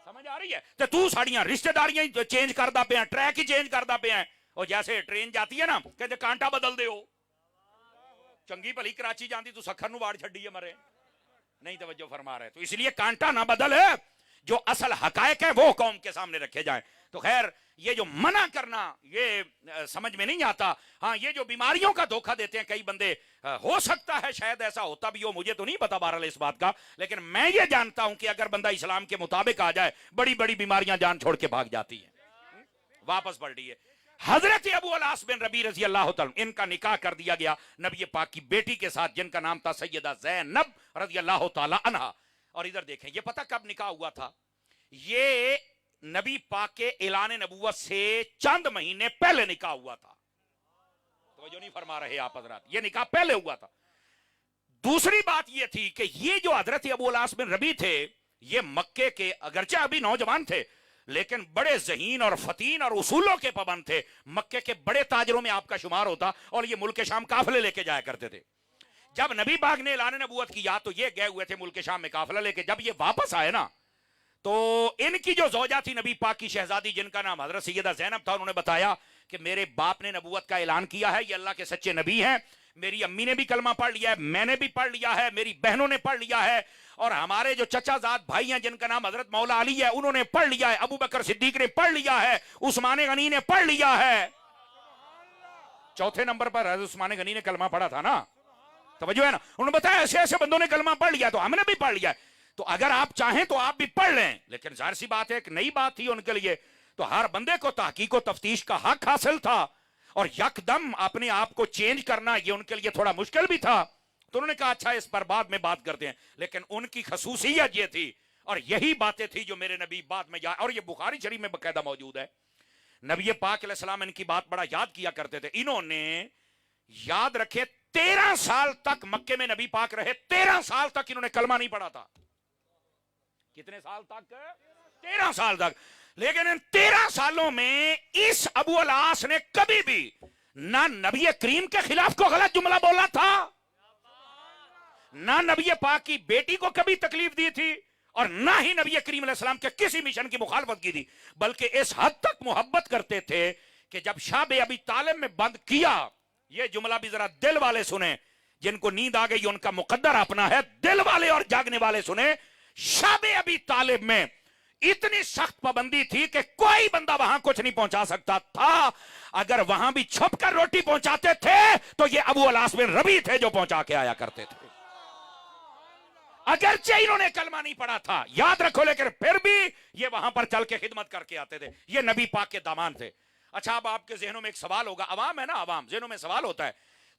समझ आ रही है? तो तू साड़ियां रिश्तेदारियां चेंज करदा पे, ट्रैक ही चेंज करदा पे। और जैसे ट्रेन जाती है ना, कहते कांटा बदल दे। चंगी भली कराची जाती तू सखर नु वाड़ छड़ी है मरे नहीं, तवज्जो फरमा रहे। तो इसलिए कांटा ना बदल है, जो असल हकायक है वो कौम के सामने रखे जाए। तो खैर ये जो मना करना ये समझ में नहीं आता। हाँ, ये जो बीमारियों का धोखा देते हैं कई बंदे, हो सकता है शायद ऐसा होता भी हो, मुझे तो नहीं पता बहरहाल इस बात का। लेकिन मैं ये जानता हूं कि अगर बंदा इस्लाम के मुताबिक आ जाए, बड़ी बड़ी बीमारियां जान छोड़ के भाग जाती हैं। वापस बढ़ रही है। हजरत अबू अल-आस बिन रबी रजी अल्लाह तआला, इनका निकाह कर दिया गया नबी पाक की बेटी के साथ जिनका नाम था सैयदा ज़ैनब रजी अल्लाह तआला अन्हा। और इधर देखें, ये पता कब निकाह हुआ था? ये नबी पाक के ऐलान नबूवत से चंद महीने पहले निकाह हुआ था। तो जो नहीं फरमा रहे आप हजरात, ये निकाह पहले हुआ था। दूसरी बात ये थी कि ये जो हजरत अबू अल-आस बिन रबी थे, ये मक्के के अगरचे अभी नौजवान थे लेकिन बड़े ज़हीन और फतीन और उसूलों के पाबंद थे। मक्के के बड़े ताजरों में आपका शुमार होता और ये मुल्क शाम काफिले लेके जाया करते थे। जब नबी पाक ने ऐलान नबूवत किया तो ये गए हुए थे मुल्क शाम में काफिला लेके। जब ये वापस आए ना, तो इनकी जो ज़ौजा थी नबी पाक की शहजादी जिनका नाम हजरत सैयदा ज़ैनब था, उन्होंने बताया کہ میرے باپ نے نبوت کا اعلان کیا ہے, یہ اللہ کے سچے نبی ہیں, میری امی نے بھی کلمہ پڑھ لیا ہے, میں نے بھی پڑھ لیا ہے, میری بہنوں نے پڑھ لیا ہے, اور ہمارے جو چچا زاد بھائی ہیں جن کا نام حضرت مولا علی ہے انہوں نے پڑھ لیا ہے, ابو بکر صدیق نے پڑھ لیا ہے, عثمان غنی نے پڑھ لیا ہے. چوتھے نمبر پر حضرت عثمان غنی نے کلمہ پڑھا تھا نا, توجہ ہے نا, انہوں نے بتایا ایسے ایسے بندوں نے کلمہ پڑھ لیا, تو ہم نے بھی پڑھ لیا ہے. تو اگر آپ چاہیں تو آپ بھی پڑھ لیں, لیکن ظاہر سی بات ہے ایک نئی بات تھی ان کے لیے, تو ہر بندے کو تحقیق و تفتیش کا حق حاصل تھا, اور یک دم اپنے آپ کو چینج کرنا یہ ان کے لیے تھوڑا مشکل بھی تھا. تو انہوں نے کہا اچھا اس پر بعد میں بات کرتے ہیں, لیکن ان کی خصوصیت یہ تھی, اور یہی باتیں تھی جو میرے نبی بعد میں اور یہ بخاری شریف میں باقاعدہ موجود ہے. نبی پاک علیہ السلام ان کی بات بڑا یاد کیا کرتے تھے. انہوں نے یاد رکھے 13 سال تک مکے میں نبی پاک رہے, 13 سال تک انہوں نے کلمہ نہیں پڑھا تھا. کتنے سال تک؟ 13 سال تک. لیکن ان 13 سالوں میں اس ابو العاص نے کبھی بھی نہ نبی کریم کے خلاف کو غلط جملہ بولا تھا, نہ نبی پاک کی بیٹی کو کبھی تکلیف دی تھی, اور نہ ہی نبی کریم علیہ السلام کے کسی مشن کی مخالفت کی تھی. بلکہ اس حد تک محبت کرتے تھے کہ جب شاب ابی طالب میں بند کیا, یہ جملہ بھی ذرا دل والے سنیں, جن کو نیند آ گئی ان کا مقدر اپنا ہے, دل والے اور جاگنے والے سنیں. شاب ابی طالب میں اتنی سخت پابندی تھی کہ کوئی بندہ وہاں کچھ نہیں پہنچا سکتا تھا. اگر وہاں بھی چھپ کر روٹی پہنچاتے تھے تو یہ ابو العاص بن ربیع تھے جو پہنچا کے آیا کرتے تھے, اگرچہ انہوں نے کلمہ نہیں پڑھا تھا, یاد رکھو, لیکن پھر بھی یہ وہاں پر چل کے خدمت کر کے آتے تھے. یہ نبی پاک کے دامان تھے. اچھا اب آپ کے ذہنوں میں ایک سوال ہوگا, عوام ہے نا, عوام ذہنوں میں سوال ہوتا ہے,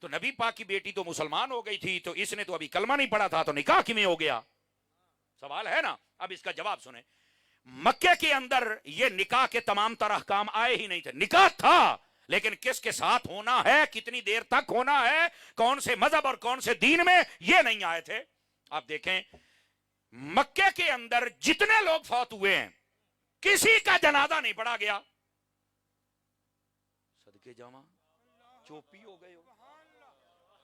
تو نبی پاک کی بیٹی تو مسلمان ہو گئی تھی, تو اس نے تو ابھی کلمہ نہیں پڑھا تھا, تو نکاح کیویں ہو گیا؟ سوال ہے نا. اب اس کا جواب سنیں. مکے کے اندر یہ نکاح کے تمام تر احکام آئے ہی نہیں تھے. نکاح تھا, لیکن کس کے ساتھ ہونا ہے, کتنی دیر تک ہونا ہے, کون سے مذہب اور کون سے دین میں, یہ نہیں آئے تھے. آپ دیکھیں مکے کے اندر جتنے لوگ فوت ہوئے ہیں کسی کا جنازہ نہیں پڑھا گیا. صدقے جاواں چوپی ہو گئے ہو.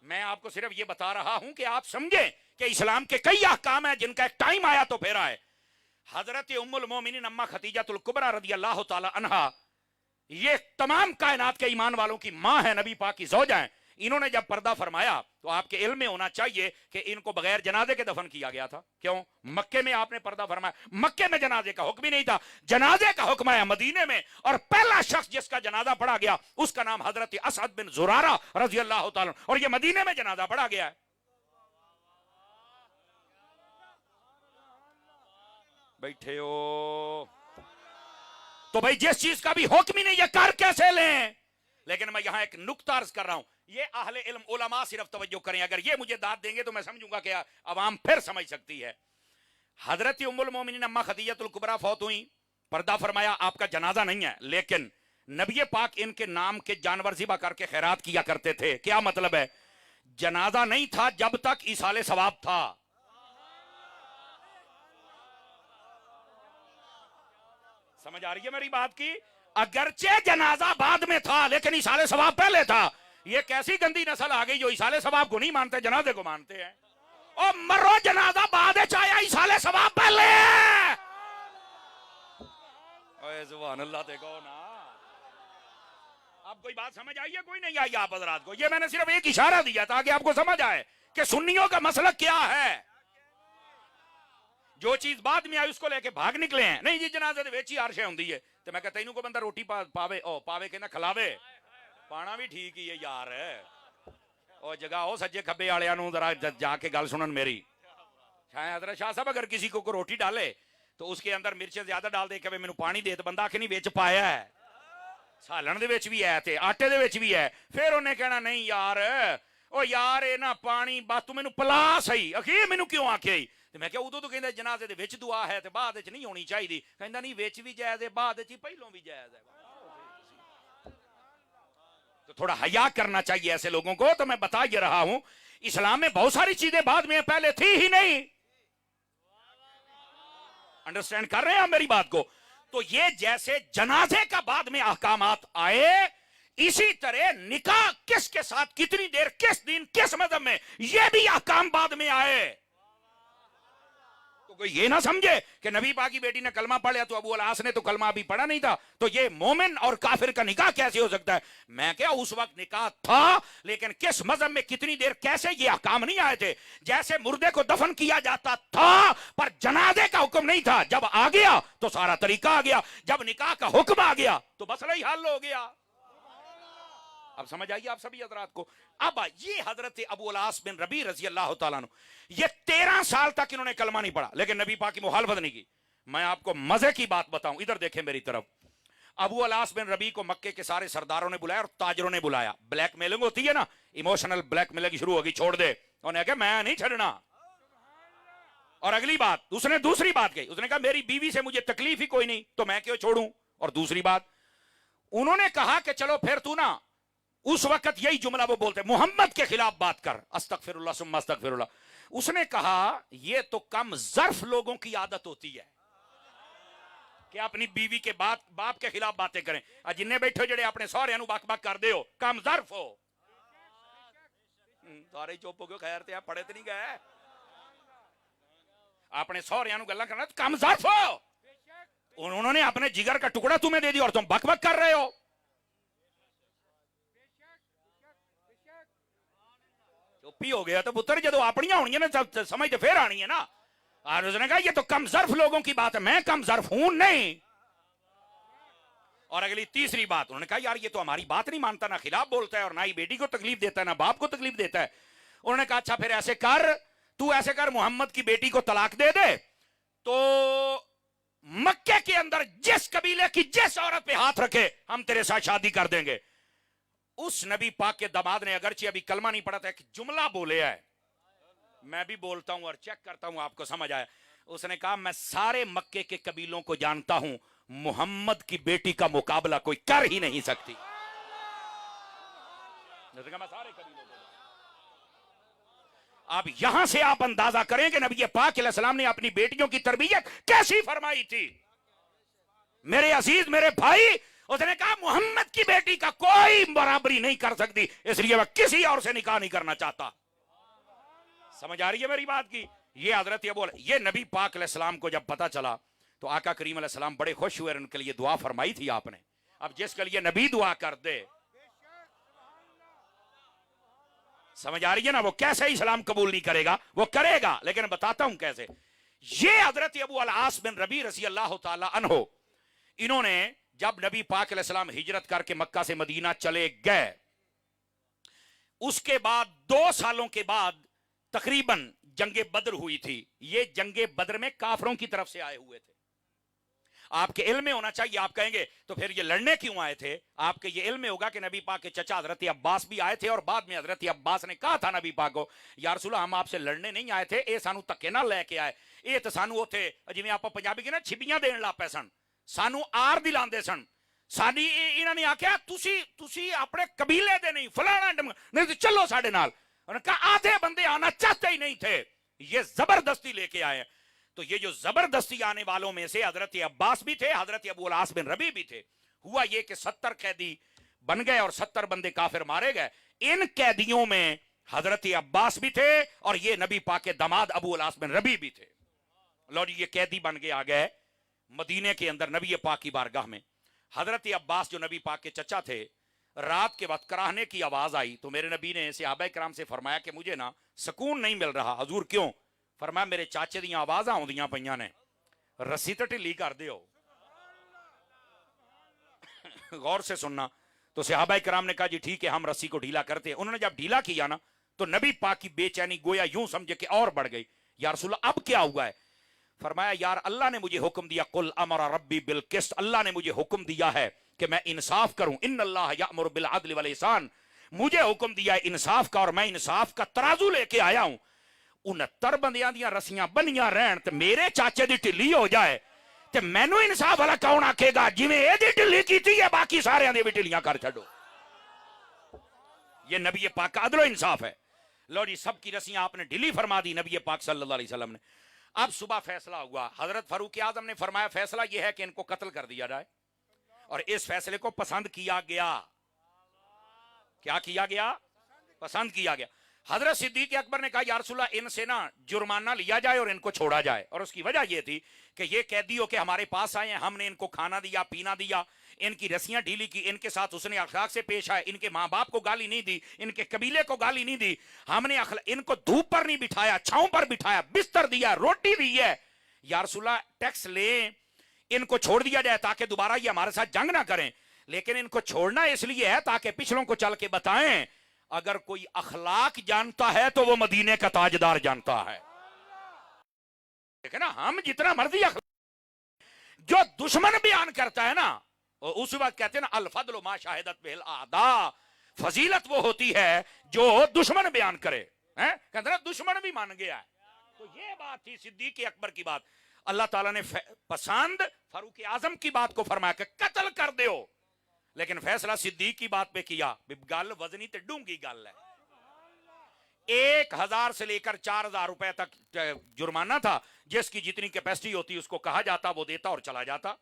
میں آپ کو صرف یہ بتا رہا ہوں کہ آپ سمجھیں کہ اسلام کے کئی احکام ہیں جن کا ایک ٹائم آیا تو پھر آئے. حضرت ام المومنین اما خدیجہ الکبریٰ رضی اللہ تعالی عنہا, یہ تمام کائنات کے ایمان والوں کی ماں ہے, نبی پاک کی زوجہ ہیں. انہوں نے جب پردہ فرمایا تو آپ کے علم میں ہونا چاہیے کہ ان کو بغیر جنازے کے دفن کیا گیا تھا. کیوں؟ مکے میں آپ نے پردہ فرمایا, مکے میں جنازے کا حکم ہی نہیں تھا, جنازے کا حکم ہے مدینے میں, اور پہلا شخص جس کا جنازہ پڑھا گیا اس کا نام حضرت اسعد بن زرارہ رضی اللہ تعالیٰ, اور یہ مدینے میں جنازہ پڑھا گیا ہے. بیٹھے ہو تو بھائی جس چیز کا بھی حکم ہی نہیں یہ کر کیسے لیں؟ لیکن میں یہاں ایک نکتہ عرض کر رہا ہوں, یہ اہل علم علماء صرف توجہ کریں, اگر یہ مجھے داد دیں گے تو میں سمجھوں گا کہ عوام پھر سمجھ سکتی ہے. حضرت ام المومنین اما خدیجہ الکبریٰ فوت ہوئی, پردہ فرمایا, آپ کا جنازہ نہیں ہے, لیکن نبی پاک ان کے نام کے جانور ذبح کر کے خیرات کیا کرتے تھے. کیا مطلب ہے؟ جنازہ نہیں تھا جب تک ایصال ثواب تھا. سمجھ آ رہی ہے میری بات کی؟ اگرچہ جنازہ بعد میں تھا لیکن ایصال ثواب پہلے تھا. یہ کیسی گندی نسل آ گئی جو ایصال ثواب کو نہیں مانتے, جنازے کو مانتے ہیں. اور مرو جنازہ بعد چاہیا ایصال ثواب پہلے. اے سبحان اللہ, دیکھو نا. اب کوئی بات سمجھ آئی ہے؟ کوئی نہیں آئی آپ حضرات کو؟ یہ میں نے صرف ایک اشارہ دیا تاکہ آپ کو سمجھ آئے کہ سنیوں کا مسلک کیا ہے. جو چیز بعد میں آئی اس کو لے کے بھاگ نکلے ہیں. نہیں جی جنازے دے وچ ہی ہر شے ہوندی ہے, تو میں کہتا ہوں کو بندہ روٹی پاوے او پاوے کہ نہ کھلاوے, پانا بھی ٹھیک ہی ہے یار. او جگہ او سجے کھبے والےاں نوں ذرا جا کے گل سنن میری. شاید حضرت شاہ صاحب اگر کسی کو روٹی ڈالے تو اس کے اندر مرچیں زیادہ ڈال دے کہ مینوں پانی دے, تو بندہ کہ نہیں وچ پایا ہے, سالن دے وچ بھی ہے تے آٹے دے وچ بھی ہے. پھر انہیں کہنا نہیں یار, او یار اے نا پانی بس تو مینوں پلا صحیح, اخیر مینوں کیوں آکھیا ہی؟ تے میں کہ ادوں تو کہندا جنازے دے وچ دعا ہے تے بعد وچ نہیں ہونی چاہیے. کہندا نہیں وچ بھی جائز ہے, بعد وچ پہلوں بھی جائز ہے. تو تھوڑا حیا کرنا چاہیے ایسے لوگوں کو. تو میں بتا یہ رہا ہوں اسلام میں بہت ساری چیزیں بعد میں پہلے تھی ہی نہیں. انڈرسٹینڈ کر رہے ہیں میری بات کو؟ تو یہ جیسے جنازے کا بعد میں احکامات آئے, اسی طرح نکاح کس کے ساتھ کتنی دیر کس دن کس مذہب میں, یہ بھی احکام بعد میں آئے. تو कोई ये ना समझे कि नबी पाक की बेटी ने कलमा पढ़ लिया तो अबू अल-आस ने तो कलमा अभी पढ़ा नहीं था, तो ये मोमिन और काफिर का निकाह कैसे हो सकता है? मैं क्या, उस वक्त निकाह था, लेकिन किस मजहब में कितनी देर कैसे ये अहकाम नहीं आए थे। जैसे मुर्दे को दफन किया जाता था पर जनाजे का हुक्म नहीं था, जब आ गया तो सारा तरीका आ गया, जब निकाह का हुक्म आ गया तो मसला ही हल हो गया। अब समझ आइए आप सभी हजरात को। अब ये हजरत अबू अल-आस बिन रबी रजी अल्लाह तआला अन्हु, ये 13 साल तक इन्होंने कलमा नहीं पढ़ा, लेकिन नबी पाक की मुखालफत नहीं की। मैं आपको मजे की बात बताऊं, इधर देखें मेरी तरफ। अबू अल-आस बिन रबी को मक्के के सारे सरदारों ने बुलाया और ताजरों ने बुलाया। ब्लैकमेलिंग होती है ना, इमोशनल ब्लैकमेलिंग शुरू होगी, छोड़ दे। उन्होंने कहा मैं नहीं छड़ना। और अगली बात उसने दूसरी बात कही, उसने कहा मेरी बीवी से मुझे तकलीफ ही कोई नहीं तो मैं क्यों छोड़ूं। और दूसरी बात उन्होंने कहा कि चलो फिर तू ना, उस वक्त यही जुमला वो बोलते, मोहम्मद के खिलाफ बात कर, अस्तगफिरुल्लाह सुम्मा अस्तगफिरुल्लाह। उसने कहा ये तो कम ज़र्फ लोगों की आदत होती है कि अपनी बीवी के बाप के खिलाफ बातें करें। जिन्ने बैठो जड़े अपने सौहरियां नूं बक बक कर दे हो, कम ज़र्फ हो। सारे चुप हो गए, खैर ते पढ़े तो नहीं गए। अपने सौहरियां नूं गल्लां करना कम ज़र्फ हो। उन्होंने अपने जिगर का टुकड़ा तुम्हें दे दिया और तुम बक बक कर रहे हो। चुप्पी हो गया तो पुत्र जो अपनियां होनी ना समझ तो फिर आनी है ना। और उसने कहा ये तो कम ज़र्फ लोगों की बात है, मैं कम ज़र्फ हूं नहीं। और अगली तीसरी बात उन्होंने कहा यार ये तो हमारी बात नहीं मानता, ना खिलाफ बोलता है और ना ही बेटी को तकलीफ देता है, ना बाप को तकलीफ देता है। उन्होंने कहा अच्छा फिर ऐसे कर, तू ऐसे कर, मोहम्मद की बेटी को तलाक दे दे, तो मक्के के अंदर जिस कबीले की जिस औरत पे हाथ रखे हम तेरे साथ शादी कर देंगे। उस नबी पाक के दामाद ने अगरचे अभी कलमा नहीं पढ़ा था, एक जुमला बोले है, मैं भी बोलता हूं और चेक करता हूं आपको समझ आया। उसने कहा मैं सारे मक्के के कबीलों को जानता हूं, मोहम्मद की बेटी का मुकाबला कोई कर ही नहीं सकती। मैं सारे कबीलों को, अब यहां से आप अंदाजा करें कि नबी पाक अलैहिस्सलाम ने अपनी बेटियों की तरबियत कैसी फरमाई थी। मेरे अजीज मेरे भाई, उसने कहा मोहम्मद की बेटी का कोई बराबरी नहीं कर सकती, इसलिए मैं किसी और से निकाह नहीं करना चाहता। समझ आ रही है मेरी बात की। ये हजरत ये नबी पाक अलैहिस्सलाम को जब पता चला तो आका करीम अलैहिस्सलाम बड़े खुश हुए, उनके लिए दुआ फरमाई थी आपने। अब जिसके लिए नबी दुआ कर दे, समझ आ रही है ना, वो कैसे इस्लाम कबूल नहीं करेगा, वो करेगा, लेकिन बताता हूं कैसे। ये हजरत अबू अल-आस बिन रबी रज़ी अल्लाह तआला अन्हु, इन्होंने जब नबी पाक अलैहिस्सलाम हिजरत करके मक्का से मदीना चले गए, उसके बाद 2 सालों के बाद तकरीबन जंगे बद्र हुई थी। ये जंगे बद्र में काफरों की तरफ से आए हुए थे। आपके इल्म में होना चाहिए, आप कहेंगे तो फिर ये लड़ने क्यों आए थे। आपके ये इल्म में होगा कि नबी पाक के चचा हजरत अब्बास भी आए थे और बाद में हजरत अब्बास ने कहा था नबी पाक को, या रसूल हम आपसे लड़ने नहीं आए थे, ये सानू धक्के ना लेके आए, ये तो सानू उथे जिवें आप पंजाबी कहना छिबियां देण लग पए सन, सानू आर दिलांदे सन। साडी इन्होंने आख्या तुसी अपने कबीले दे नहीं, फलाना नहीं तो चलो साडे नाल। उन्होंने कहा आधे बंदे आना चाहते ही नहीं थे, ये जबरदस्ती लेके आए। तो ये जो जबरदस्ती आने वालों में से हजरत अब्बास भी थे, हजरत अबू अल-आस बिन रबी भी थे। हुआ ये कि 70 कैदी बन गए और 70 बंदे काफिर मारे गए। इन कैदियों में हजरत अब्बास भी थे और ये नबी पाक के दामाद अबू अल-आस बिन रबी भी थे। लो जी, ये कैदी बन के आ गए मदीने के अंदर नबी पाक की बारगाह में। हजरत अब्बास जो नबी पाक के चचा थे, रात के वक्त कराहने की आवाज आई तो मेरे नबी ने सहाबा किराम से फरमाया कि मुझे ना सुकून नहीं मिल रहा। हजूर क्यों? फरमाया मेरे चाचे दी आवाज़ां आउंदियां पईयां ने, रस्सी तो ढिली कर दियो। गौर से सुनना। तो सहाबा किराम ने कहा जी ठीक है हम रस्सी को ढीला करते हैं। उन्होंने जब ढीला किया ना तो नबी पाक की बेचैनी गोया यूं समझे कि और बढ़ गई। या रसूल अब क्या हुआ है? फरमाया यार अल्लाह ने मुझे हुक्म दिया, कुल अमरा रब्बी बिल किस्त, अल्लाह ने मुझे हुक्म दिया है कि मैं इंसाफ करूं। इन्नल्लाह यामुरु बिल अदल वल ihसान, मुझे हुक्म दिया है इंसाफ का और मैं इंसाफ का तराजू लेके आया हूं। 69 बंदियां दियां रस्सियां बनियां रहन ते मेरे चाचे दी ढिली हो जाए ते मैनू इंसाफ वाला कौन आखेगा? जिवें एदी ढिली कीती है बाकी सारियां दी भी ढिलियां कर छड्डो। ये नबी पाक का अदल इंसाफ है। लो जी, सबकी रस्सियां आपने ढिली फरमा दी नबी पाक सल्लल्लाहु अलैहि वसल्लम ने। अब सुबह फैसला हुआ, हजरत फारूक आजम ने फरमाया फैसला यह है कि इनको कत्ल कर दिया जाए। और इस फैसले को पसंद किया गया। क्या किया गया? पसंद किया गया। हजरत सिद्दीक अकबर ने कहा या रसूलल्लाह इनसे ना जुर्माना लिया जाए और इनको छोड़ा जाए, और उसकी वजह यह थी कि ये कैदियों के हमारे पास आए हैं, हमने इनको खाना दिया पीना दिया, इनकी रस्सियां ढीली की, इनके साथ उसने अखलाक से पेश आए, इनके माँ बाप को गाली नहीं दी, इनके कबीले को गाली नहीं दी, हमने इनको धूप पर नहीं बिठाया, छांव पर बिठाया, बिस्तर दिया, रोटी दी है। या रसूलल्लाह टैक्स ले इनको छोड़ दिया जाए ताकि दोबारा ये हमारे साथ जंग ना करें, लेकिन इनको छोड़ना इसलिए है ताकि पिछलों को चल के बताएं अगर कोई अखलाक जानता है तो वो मदीने का ताजदार जानता है। देखे ना, हम जितना मर्जी जो दुश्मन बयान करता है ना, उस वक्त कहते हैं ना अल फद्ल मा शाहिदत बिल आदा, फजीलत वो होती है जो दुश्मन बयान करे, हैं कहते ना दुश्मन भी मान गया है। तो ये बात थी सिद्दीक अकबर की बात। अल्लाह ताला ने पसंद फारूक आजम की बात को फरमाया कि कत्ल कर दो, लेकिन फैसला सिद्दीक की बात पे किया। गल वजनी ते डूंगी गल है। 1000 से लेकर 4000 रुपए तक जुर्माना था, जिसकी जितनी कैपेसिटी होती उसको कहा जाता वो देता और चला जाता।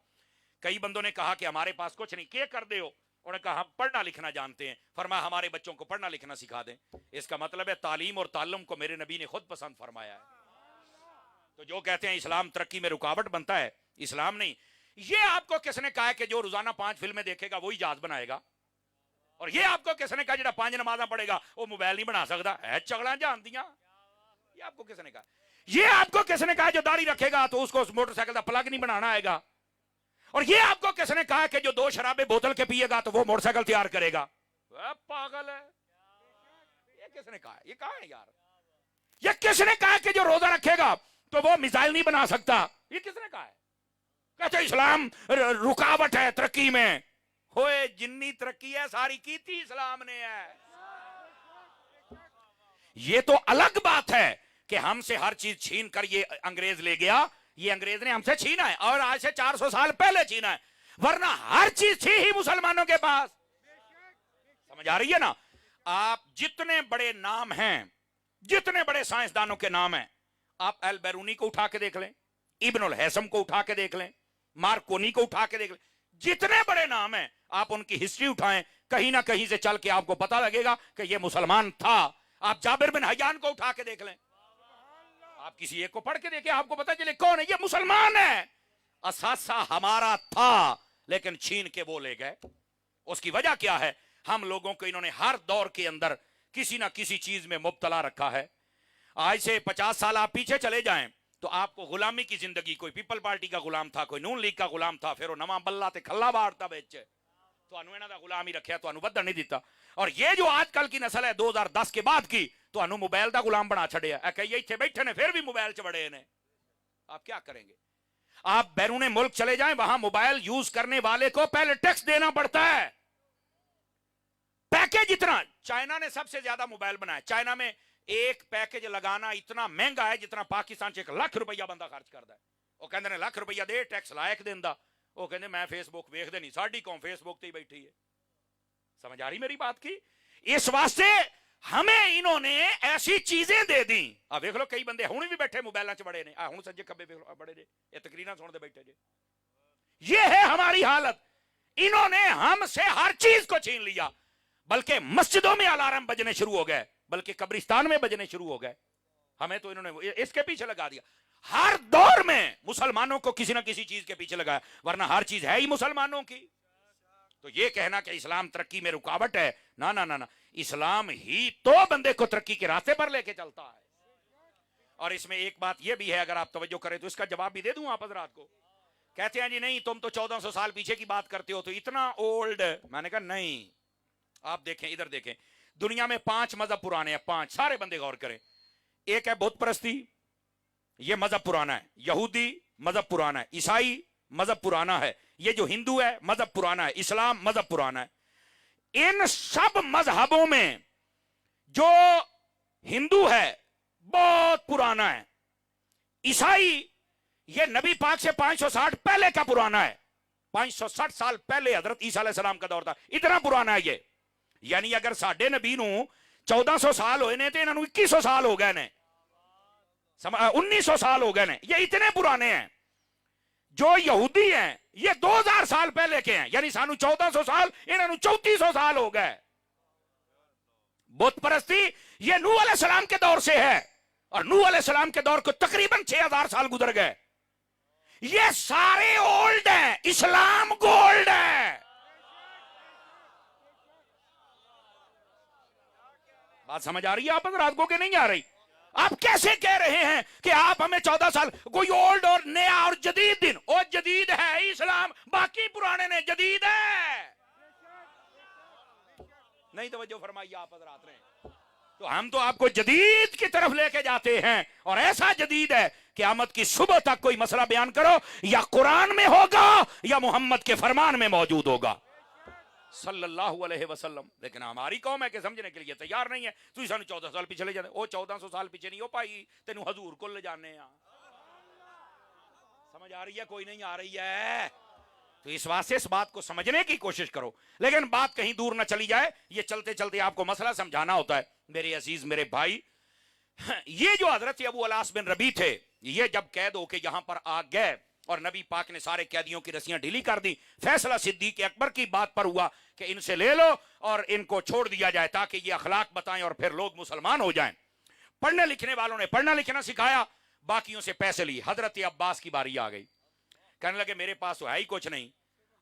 कई बंदों ने कहा कि हमारे पास कुछ नहीं, क्या कर दे हो? उन्होंने कहा हम पढ़ना लिखना जानते हैं। फरमाया हमारे बच्चों को पढ़ना लिखना सिखा दें। इसका मतलब है तालीम और ताल्लुम को मेरे नबी ने खुद पसंद फरमाया है। तो जो कहते हैं इस्लाम तरक्की में रुकावट बनता है, इस्लाम नहीं। ये आपको किसने कहा है कि जो रोजाना 5 फिल्में देखेगा वही जहाज बनाएगा? और ये आपको किसने कहा जो 5 नमाज़ां पढ़ेगा वो मोबाइल नहीं बना सकता है? चगड़ा जान दिया। ये आपको किसने कहा? ये आपको किसने कहा जो दाढ़ी रखेगा तो उसको उस मोटरसाइकिल का प्लग नहीं बनाना आएगा? और ये आपको किसने कहा कि जो 2 शराबे बोतल के पिएगा तो वो मोटरसाइकिल तैयार करेगा? पागल है। ये किसने कहा? ये कहा है यार? ये किसने कहा कि जो रोजा रखेगा तो वो मिसाइल नहीं बना सकता? ये किसने कहा है? कहते इस्लाम रुकावट है तरक्की में। होए जिन्नी तरक्की है सारी की थी इस्लाम ने है। ये तो अलग बात है कि हमसे हर चीज छीन कर ये अंग्रेज ले गया। ये अंग्रेज ने हमसे छीना है और आज से 400 साल पहले छीना है, वरना हर चीज थी ही मुसलमानों के पास। समझ आ रही है ना? आप जितने बड़े नाम हैं, जितने बड़े साइंसदानों के नाम हैं, आप अल बैरूनी को उठा के देख लें, इब्नुल हैसम को उठा के देख लें, मार्कोनी को उठा के देख लें, जितने बड़े नाम हैं आप उनकी हिस्ट्री उठाएं, कहीं ना कहीं से चल के आपको पता लगेगा कि ये मुसलमान था। आप जाबिर बिन हयान को उठा के देख लें, आप किसी एक को पढ़ के देखें, आपको पता चले कौन है ये मुसलमान है। असासा हमारा था लेकिन छीन के वो ले गए। उसकी वजह क्या है? हम लोगों को इन्होंने हर दौर के अंदर किसी ना किसी चीज में मुब्तला रखा है। आज से 50 साल आप पीछे चले जाएं तो आपको गुलामी की जिंदगी, कोई पीपल पार्टी का गुलाम था, कोई नून लीग का गुलाम था, फिर वो नवा बल्ला ते खल्ला बारता बेच तो इन्हों का गुलाम ही रखा, तो बदन नहीं दिता। और ये जो आजकल की नस्ल है 2010 के बाद की, तो मोबाइल का गुलाम बना छड़िया। कई इतने बैठे ने फिर भी मोबाइल च बड़े ने। आप क्या करेंगे? आप बैरूने मुल्क चले जाएं, वहां मोबाइल यूज करने वाले को पहले टैक्स देना पड़ता है। पैकेज इतना, चाइना ने सबसे ज्यादा मोबाइल बनाया। चाइना में एक पैकेज लगाना इतना महंगा है जितना पाकिस्तान से 1 लाख रुपया बंदा खर्च करता है। वो कहते हैं लाख रुपया दे टैक्स लायक देंदा। वो कहते मैं फेसबुक वेखते नहीं, साड़ी कौन फेसबुक ते ही बैठी है। समझ आ रही मेरी बात की? इस वास्ते हमें इन्होंने ऐसी चीजें दे दी। अब देख लो कई बंदे हुण भी बैठे मोबाइल च बड़े ने, हुण सज्जे खब्बे बड़े जे, ये तकरीरां सुनते बैठे जे। ये है हमारी हालत। इन्होंने हमसे हर चीज को छीन लिया, बल्कि मस्जिदों में अलार्म बजने शुरू हो गए, बल्कि कब्रिस्तान में बजने शुरू हो गए। हमें तो इन्होंने इसके पीछे लगा दिया। हर दौर में मुसलमानों को किसी ना किसी चीज के पीछे लगाया, वरना हर चीज है ही मुसलमानों की। तो ये कहना कि इस्लाम तरक्की में रुकावट है, ना ना ना ना, इस्लाम ही तो बंदे को तरक्की के रास्ते पर लेके चलता है। और इसमें एक बात यह भी है, अगर आप तवज्जो करें तो इसका जवाब भी दे दूं आप हज़रात को। कहते हैं जी नहीं तुम तो 1400 साल पीछे की बात करते हो, तो इतना ओल्ड। मैंने कहा नहीं, आप देखें, इधर देखें, दुनिया में 5 मजहब पुराने हैं, 5, सारे बंदे गौर करें। एक है बुत परस्ती, यह मजहब पुराना है। यहूदी मजहब पुराना है। ईसाई मजहब पुराना है। ये जो हिंदू है मजहब पुराना है। इस्लाम मजहब पुराना है। इन सब मजहबों में जो हिंदू है बहुत पुराना है। ईसाई ये नबी पाक से 560 पहले का पुराना है। 560 साल पहले हजरत ईसा अलैहिस्सलाम का दौर था, इतना पुराना है ये। यानी अगर साडे नबी नू 1400 साल होए ने, तो इन्होंने 2100 साल हो गए ने, 1900 साल हो गए ने। ये इतने पुराने हैं। जो यहूदी हैं ये 2000 साल पहले के हैं, यानी सानू 1400 साल, इन्होंने 3400 साल हो गए। बुत परस्ती ये नूह अलैहिस्सलाम के दौर से है, और नूह अलैहिस्सलाम के दौर को तकरीबन 6000 साल गुजर गए। ये सारे ओल्ड हैं, इस्लाम गोल्ड है। बात समझ आ रही है आप रात को, के नहीं आ रही? आप कैसे कह रहे हैं कि आप हमें 14 साल, कोई ओल्ड और नया और जदीद दिन? ओ जदीद है इस्लाम, बाकी पुराने ने जदीद है। नहीं तवज्जो फरमाइए आप हज़रात ने। तो हम तो आपको जदीद की तरफ लेके जाते हैं, और ऐसा जदीद है क़यामत की सुबह तक कोई मसला बयान करो, या कुरान में होगा या मोहम्मद के फरमान में मौजूद होगा सल्लल्लाहु अलैहि वसल्लम। लेकिन हमारी कौम है कि समझने के लिए तैयार नहीं है। तू सानू 14 साल पीछे ले जाते, ओ 1400 साल पीछे नहीं हो पाई, तेनू हजूर को ले जाने। समझ आ रही है? कोई नहीं आ रही है? तो इस वास्ते इस बात को समझने की कोशिश करो। लेकिन बात कहीं दूर ना चली जाए, ये चलते चलते आपको मसला समझाना होता है। मेरे अजीज मेरे भाई, ये जो हजरत अबू अलास बिन रबी थे, ये जब कैद होके यहां पर आ गए और नबी पाक ने सारे कैदियों की रस्सियां ढीली कर दी, फैसला सिद्दीक अकबर की बात पर हुआ कि इनसे ले लो और इनको छोड़ दिया जाए ताकि ये अखलाक बताएं और फिर लोग मुसलमान हो जाएं। पढ़ने लिखने वालों ने पढ़ना लिखना सिखाया, बाकियों से पैसे लिए। हजरत अब्बास की बारी आ गई, कहने लगे मेरे पास तो है ही कुछ नहीं।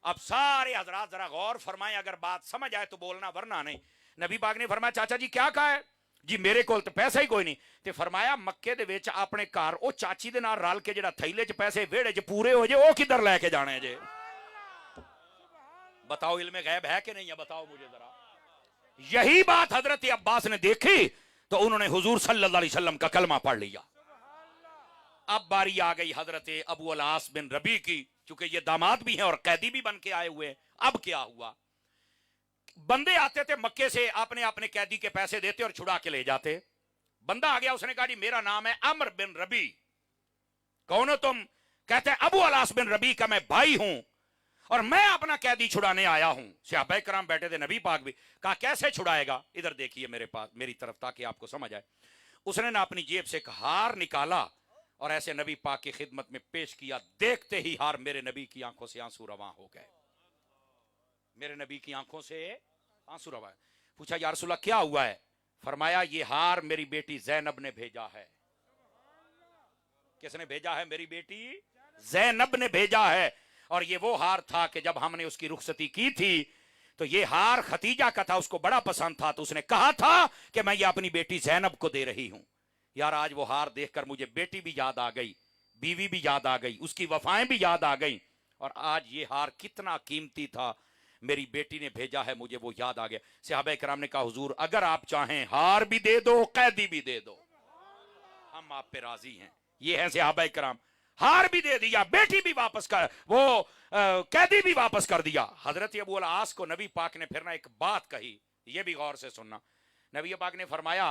अब सारे हजरात जरा गौर फरमाएं, अगर बात समझ आए तो बोलना, वरना नहीं। नबी पाक ने फरमाया चाचा जी क्या कहा है? जी मेरे कोल तो पैसा ही कोई नहीं। ते फरमाया मक्के दे विच अपने घर ओ चाची दे नाल रल के जेड़ा थैले च पैसे वेड़े च पूरे हो जे, ओ किधर लेके जाने जे? बताओ इल्मे गैब है कि नहीं है? बताओ मुझे जरा। यही बात हजरत अब्बास ने देखी तो उन्होंने हुजूर सल्लल्लाहु अलैहि वसल्लम का कलमा पढ़ लिया। अब बारी आ गई हजरत अबू अलास बिन रबी की, क्योंकि ये दामाद भी हैं और कैदी भी बन के आए हुए। अब क्या हुआ? बंदे आते थे मक्के से, अपने अपने कैदी के पैसे देते और छुड़ा के ले जाते। बंदा आ गया, उसने कहा जी मेरा नाम है अमर बिन रबी। कौन हो तुम? कहते हैं अबू अलास बिन रबी का मैं भाई हूं और मैं अपना कैदी छुड़ाने आया हूं। सहाबाए कराम बैठे थे, नबी पाक भी। कहा कैसे छुड़ाएगा? इधर देखिए मेरे पास, मेरी तरफ, ताकि आपको समझ आए। उसने ना अपनी जेब से एक हार निकाला और ऐसे नबी पाक की खिदमत में पेश किया। देखते ही हार मेरे नबी की आंखों से आंसू रवां हो गए। मेरे नबी की आंखों से आंसू रवां। पूछा या रसूल अल्लाह क्या हुआ है? फरमाया ये हार मेरी बेटी ज़ैनब ने भेजा है। किसने भेजा है? मेरी बेटी ज़ैनब ने भेजा है। और ये वो हार था कि जब हमने उसकी रुखसती की थी तो ये हार खतीजा का था, उसको बड़ा पसंद था, तो उसने कहा था कि मैं ये अपनी बेटी ज़ैनब को दे रही हूं। यार आज वो हार देखकर मुझे बेटी भी याद आ गई, बीवी भी याद आ गई, उसकी वफाएं भी याद आ गई। और आज ये हार कितना कीमती था, मेरी बेटी ने भेजा है, मुझे वो याद आ गया। सहाबा कराम ने कहा हुजूर अगर आप चाहें हार भी दे दो, कैदी भी दे दो, हम आप पे राजी हैं। ये है सहाबा कराम। हार भी दे दिया, बेटी भी वापस कर, वो कैदी भी वापस कर दिया। हजरत अबू अल-आस को नबी पाक ने फिर ना एक बात कही, ये भी गौर से सुनना। नबी पाक ने फरमाया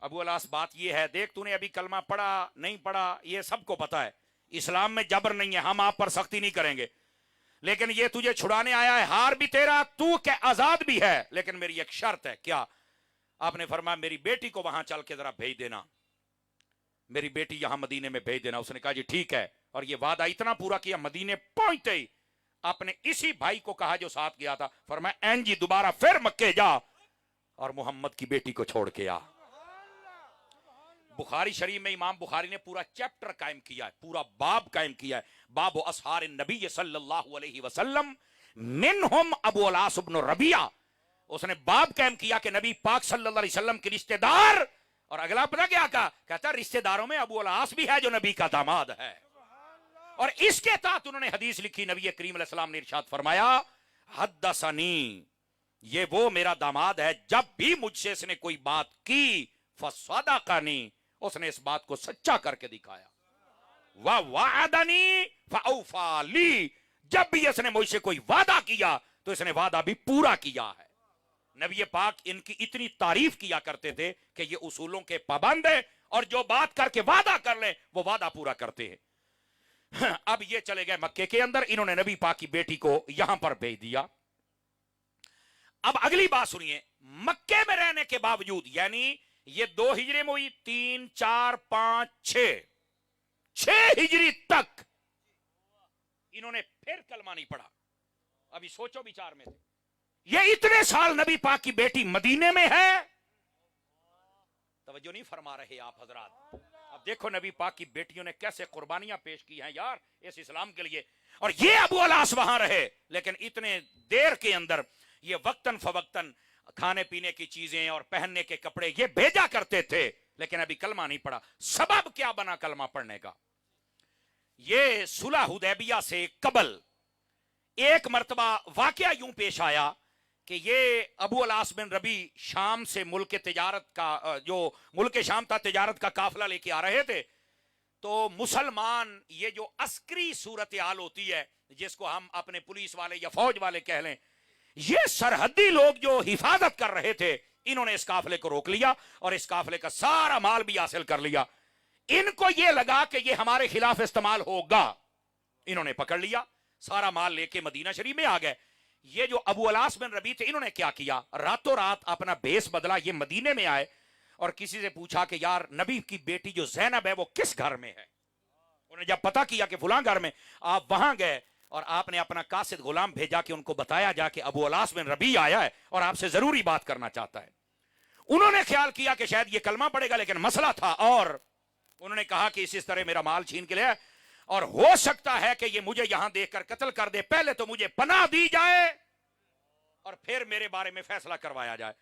अबू अल-आस बात ये है, देख तूने अभी कलमा पढ़ा नहीं पढ़ा ये सबको पता है, इस्लाम में जबर नहीं है, हम आप पर सख्ती नहीं करेंगे, लेकिन ये तुझे छुड़ाने आया है, हार भी तेरा, तू क्या आजाद भी है, लेकिन मेरी एक शर्त है। क्या? आपने फरमाया मेरी बेटी को वहां चल के जरा भेज देना, मेरी बेटी यहां मदीने में भेज देना। उसने कहा जी ठीक है। और ये वादा इतना पूरा किया, मदीने पहुंचते ही आपने इसी भाई को कहा जो साथ गया था, फरमाया एन जी दोबारा फिर मक्के जा और मोहम्मद की बेटी को छोड़ के आ। बुखारी शरीफ में इमाम बुखारी ने पूरा चैप्टर कायम किया है, पूरा बाब कायम किया है, बाब असहार नबी सल्लल्लाहु अलैहि वसल्लम मिनहुम अबू अल-आस इब्न रबिया। उसने बाब कायम किया कि नबी पाक सल्लल्लाहु अलैहि वसल्लम के रिश्तेदार, और अगला पता क्या कहा? कहता रिश्तेदारों में अबू अल-आस भी है जो नबी का दामाद है। और इसके तहत उन्होंने हदीस लिखी, नबी करीम अलैहि सलाम ने इरशाद फरमाया हद्दसनी, ये वो मेरा दामाद है, जब भी मुझसे इसने कोई बात की फसदकनी, उसने इस बात को सच्चा करके दिखाया। व वादनी फौफाली, जब भी इसने मुझसे कोई वादा किया तो इसने वादा भी पूरा किया है। नबी पाक इनकी इतनी तारीफ किया करते थे कि ये उसूलों के पाबंद है और जो बात करके वादा कर ले वो वादा पूरा करते हैं। अब ये चले गए मक्के के अंदर, इन्होंने नबी पाक की बेटी को यहां पर भेज दिया। अब अगली बात सुनिए, मक्के में रहने के बावजूद, यानी ये 2 हिजरी में हुई, 3 4 5 6 हिजरी तक इन्होंने फिर कलमा नहीं पढ़ा। अभी सोचो विचार में थे, ये इतने साल नबी पाक की बेटी मदीने में है तवज्जो नहीं फरमा रहे आप हजरात। अब देखो नबी पाक की बेटियों ने कैसे कुर्बानियां पेश की हैं यार इस इस्लाम के लिए, और ये अबू अलास वहां रहे, लेकिन इतने देर के अंदर ये वक्तन फवक्तन खाने पीने की चीजें और पहनने के कपड़े ये भेजा करते थे, लेकिन अभी कलमा नहीं पड़ा। सबब क्या बना कलमा पढ़ने का? ये सुलह हुदैबिया से कबल एक मर्तबा वाकया यूं पेश आया कि ये अबू अलास बिन रबी शाम से मुल्क तिजारत का, जो मुल्क शाम था, तिजारत का काफिला लेके आ रहे थे। तो मुसलमान ये जो अस्करी सूरत हाल होती है, जिसको हम अपने पुलिस वाले या फौज वाले कह लें, ये सरहदी लोग जो हिफाजत कर रहे थे, इन्होंने इस काफिले को रोक लिया और इस काफिले का सारा माल भी हासिल कर लिया। इनको ये लगा कि ये हमारे खिलाफ इस्तेमाल होगा, इन्होंने पकड़ लिया, सारा माल लेके मदीना शरीफ में आ गए। ये जो अबू अलास बिन रबी थे, इन्होंने क्या किया, रातों रात अपना भेस बदला, ये मदीने में आए और किसी से पूछा कि यार नबी की बेटी जो ज़ैनब है वो किस घर में है। उन्होंने जब पता किया कि फलां घर में, आप वहां गए और आपने अपना कासिद गुलाम भेजा कि उनको बताया जा कि अबू अलास बिन रबी आया है और आपसे जरूरी बात करना चाहता है। उन्होंने ख्याल किया कि शायद ये कलमा पड़ेगा, लेकिन मसला था, और उन्होंने कहा कि इस तरह मेरा माल छीन के ले और हो सकता है कि ये मुझे यहां देखकर कत्ल कर दे, पहले तो मुझे पनाह दी जाए और फिर मेरे बारे में फैसला करवाया जाए।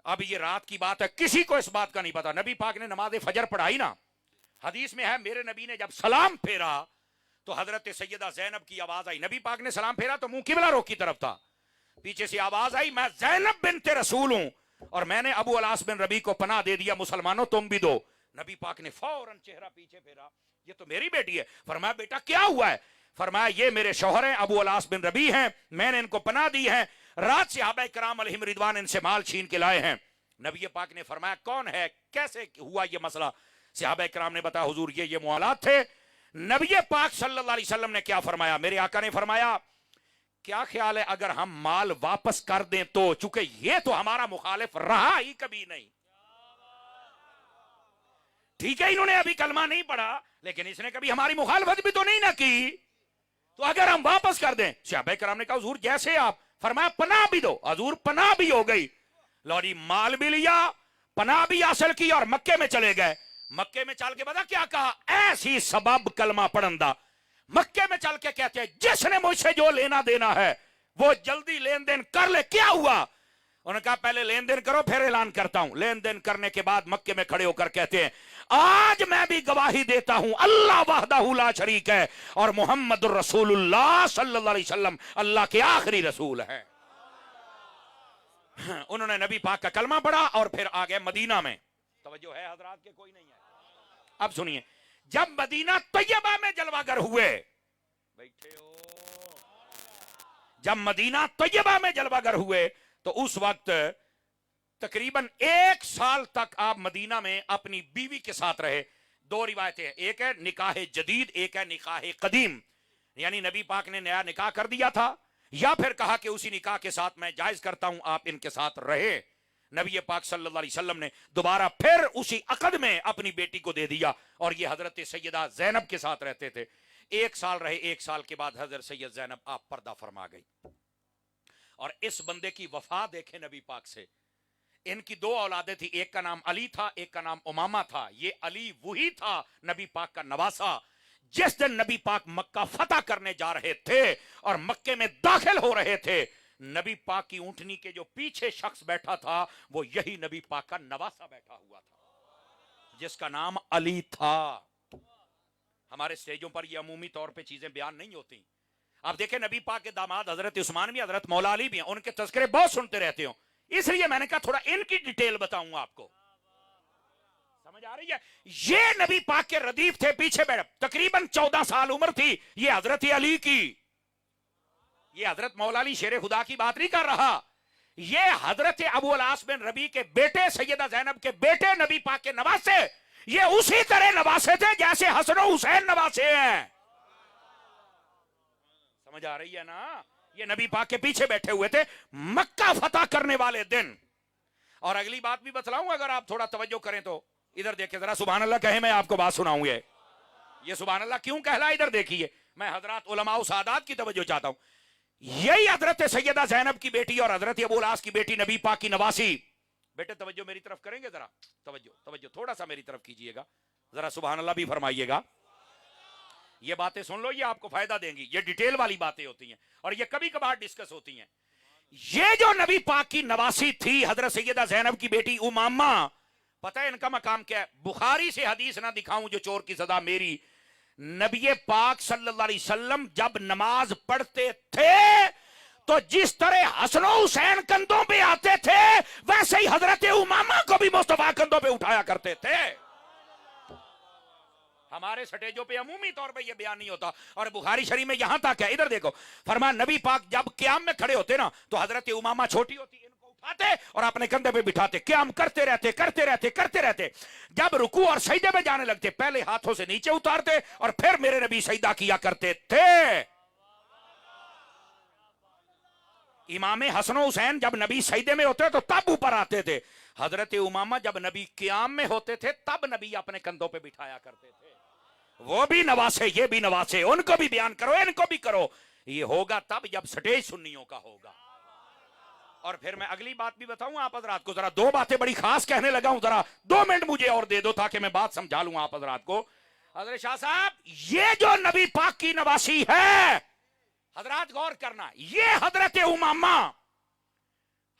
अब ये रात की बात है, किसी को इस बात का नहीं पता। नबी पाक ने नमाज फजर पढ़ाई ना, हदीस में है मेरे नबी ने जब सलाम फेरा तो हजरत सैयदा ज़ैनब की आवाज आई। नबी पाक ने सलाम फेरा तो मुंह किबला रुख की तरफ था, पीछे से आवाज आई, मैं ज़ैनब बिन्ते रसूल हूं और मैंने अबू अलास बिन रबी को पनाह दे दिया, मुसलमानों तुम भी दो। नबी पाक ने फौरन चेहरा पीछे फेरा, ये तो मेरी बेटी है। फरमाया बेटा क्या हुआ है? फरमाया ये मेरे शौहर हैं, अबू अलास बिन रबी हैं, मैंने इनको पनाह दी है, रात सहाबा किराम अलैहिम रिदवान इनसे माल छीन के लाए हैं। नबी पाक ने फरमाया कौन है, कैसे हुआ ये मसला? सहाबा किराम ने बताया हुजूर ये मुआलात थे। नबी पाक सल्लल्लाहु अलैहि वसल्लम ने क्या फरमाया? मेरे आका ने फरमाया क्या ख्याल है अगर हम माल वापस कर दें तो, चूंकि ये तो हमारा मुखालिफ रहा ही कभी नहीं। ठीक है इन्होंने अभी कलमा नहीं पढ़ा, लेकिन इसने कभी हमारी मुखालफत भी तो नहीं ना की, तो अगर हम वापस कर दें। सहाबा किराम ने कहा हुजूर जैसे आप। फरमाया पनाह भी दो। हुजूर पनाह भी हो गई, लौरी माल भी लिया, पनाह भी हासिल की और मक्के में चले गए। मक्के में चल के बता क्या कहा, ऐसी सबब कलमा पढ़ंदा। मक्के में चल के कहते हैं जिसने मुझसे जो लेना देना है वो जल्दी लेन देन कर ले। क्या हुआ? उन्होंने कहा पहले लेन देन करो फिर ऐलान करता हूं। लेन देन करने के बाद मक्के में खड़े होकर कहते हैं आज मैं भी गवाही देता हूं अल्लाह वहदहू ला शरीक है और मोहम्मद रसूलुल्लाह सल्लल्लाहु अलैहि वसल्लम अल्लाह के आखिरी रसूल है। उन्होंने नबी पाक का कलमा पढ़ा और फिर आ गए मदीना में। तवज्जो है हजरात के कोई नहीं है? अब सुनिए, जब मदीना तैयबा में जलवागर हुए, बैठे हो, जब मदीना तैयबा में जलवागर हुए तो उस वक्त तकरीबन 1 साल तक आप मदीना में अपनी बीवी के साथ रहे। 2 रिवायतें हैं, एक है निकाह जदीद, एक है निकाह कदीम, यानी नबी पाक ने नया निकाह कर दिया था या फिर कहा कि उसी निकाह के साथ मैं जायज करता हूं आप इनके साथ रहे। नबी पाक सल्लल्लाहु अलैहि वसल्लम ने दोबारा फिर उसी अकद में अपनी बेटी को दे दिया और ये हजरत सैयदा ज़ैनब के साथ रहते थे। 1 साल रहे, 1 साल के बाद हजरत सैयद ज़ैनब आप पर्दा फरमा गई। और इस बंदे की वफा देखे नबी पाक से। इनकी 2 औलादें थी, एक का नाम अली था, एक का नाम उमामा था। ये अली वही था नबी पाक का नवासा। जिस दिन नबी पाक मक्का फतह करने जा रहे थे और मक्के में दाखिल हो रहे थे, नबी पाक की ऊंटनी के जो पीछे शख्स बैठा था वो यही नबी पाक का नवासा बैठा हुआ था जिसका नाम अली था। हमारे स्टेजों पर ये अमूमी तौर पे चीजें बयान नहीं होती। आप देखें नबी पाक के दामाद हजरत उस्मान भी, हजरत मौला अली भी हैं, उनके तज़किरे बहुत सुनते रहते हो, इसलिए मैंने कहा थोड़ा इनकी डिटेल बताऊंगा आपको। समझ आ रही है? ये नबी पाक के रदीफ थे, पीछे बैठ, तकरीबन 14 साल उम्र थी ये हजरत अली की। ये हजरत मौला अली शेर खुदा की बात नहीं कर रहा, ये हजरत अबू अलास बिन रबी के बेटे सैयदा ज़ैनब के बेटे नबी पाक के नवासे। ये उसी तरह नवासे थे जैसे हसन और हुसैन नवासे हैं। समझ आ रही है ना? ये नबी पाक के पीछे बैठे हुए थे मक्का फतह करने वाले दिन। और अगली बात भी बतलाऊं अगर आप थोड़ा तवज्जो करें तो। इधर देखिए जरा, सुभान अल्लाह कहे, मैं आपको बात सुनाऊं। ये सुभान अल्लाह क्यों कहला, इधर देखिए, मैं हजरत उलमा व सादात की तवज्जो चाहता हूं। यही हजरत सैयदा ज़ैनब की बेटी और हजरत अबू अलास की बेटी नबी पाक की नवासी بیٹے توجہ میری طرف کریں گے ذرا؟ توجہ تھوڑا سا میری طرف کیجئے گا ذرا، سبحان اللہ بھی فرمائیے گا. یہ باتیں سن لو، یہ آپ کو فائدہ دیں گی، یہ ڈیٹیل والی باتیں ہوتی ہیں اور یہ کبھی کبھار ڈسکس ہوتی ہیں. یہ جو نبی پاک کی نواسی تھی حضرت سیدہ زینب کی بیٹی امامہ، پتہ ہے ان کا مقام کیا ہے؟ بخاری سے حدیث نہ دکھاؤں جو چور کی سزا میری. نبی پاک صلی اللہ علیہ وسلم جب نماز پڑھتے تھے تو جس طرح حسن و حسین کندھوں پہ آتے تھے ویسے ہی حضرت امامہ کو بھی مصطفیٰ کندھوں پہ اٹھایا کرتے تھے. ہمارے سٹیجوں پہ عمومی طور پہ یہ بیان نہیں ہوتا، اور بخاری شریف میں یہاں تک ہے. ادھر دیکھو، فرمایا نبی پاک جب قیام میں کھڑے ہوتے نا تو حضرت امامہ چھوٹی ہوتی، ان کو اٹھاتے اور اپنے کندھے پہ بٹھاتے، قیام کرتے رہتے. جب رکوع اور سجدے میں جانے لگتے پہلے ہاتھوں سے نیچے اتارتے اور پھر میرے نبی سجدہ کیا کرتے تھے. امام حسن و حسین جب نبی سجدے میں ہوتے تو تب اوپر آتے تھے. حضرت امامہ جب نبی قیام میں ہوتے تھے تب نبی اپنے کندھوں پہ بٹھایا کرتے تھے. وہ بھی نواسے، یہ بھی نواسے، ان کو بھی بیان کرو، ان کو بھی کرو. یہ ہوگا تب جب سٹیج سنیوں کا ہوگا. اور پھر میں اگلی بات بھی بتاؤں آپ حضرات کو. ذرا دو باتیں بڑی خاص کہنے لگا ہوں، ذرا 2 منٹ مجھے اور دے دو تاکہ میں بات سمجھا لوں آپ حضرات کو. حضرت شاہ صاحب، یہ جو نبی پاک کی نواسی ہے حضرات غور کرنا، یہ حضرت امامہ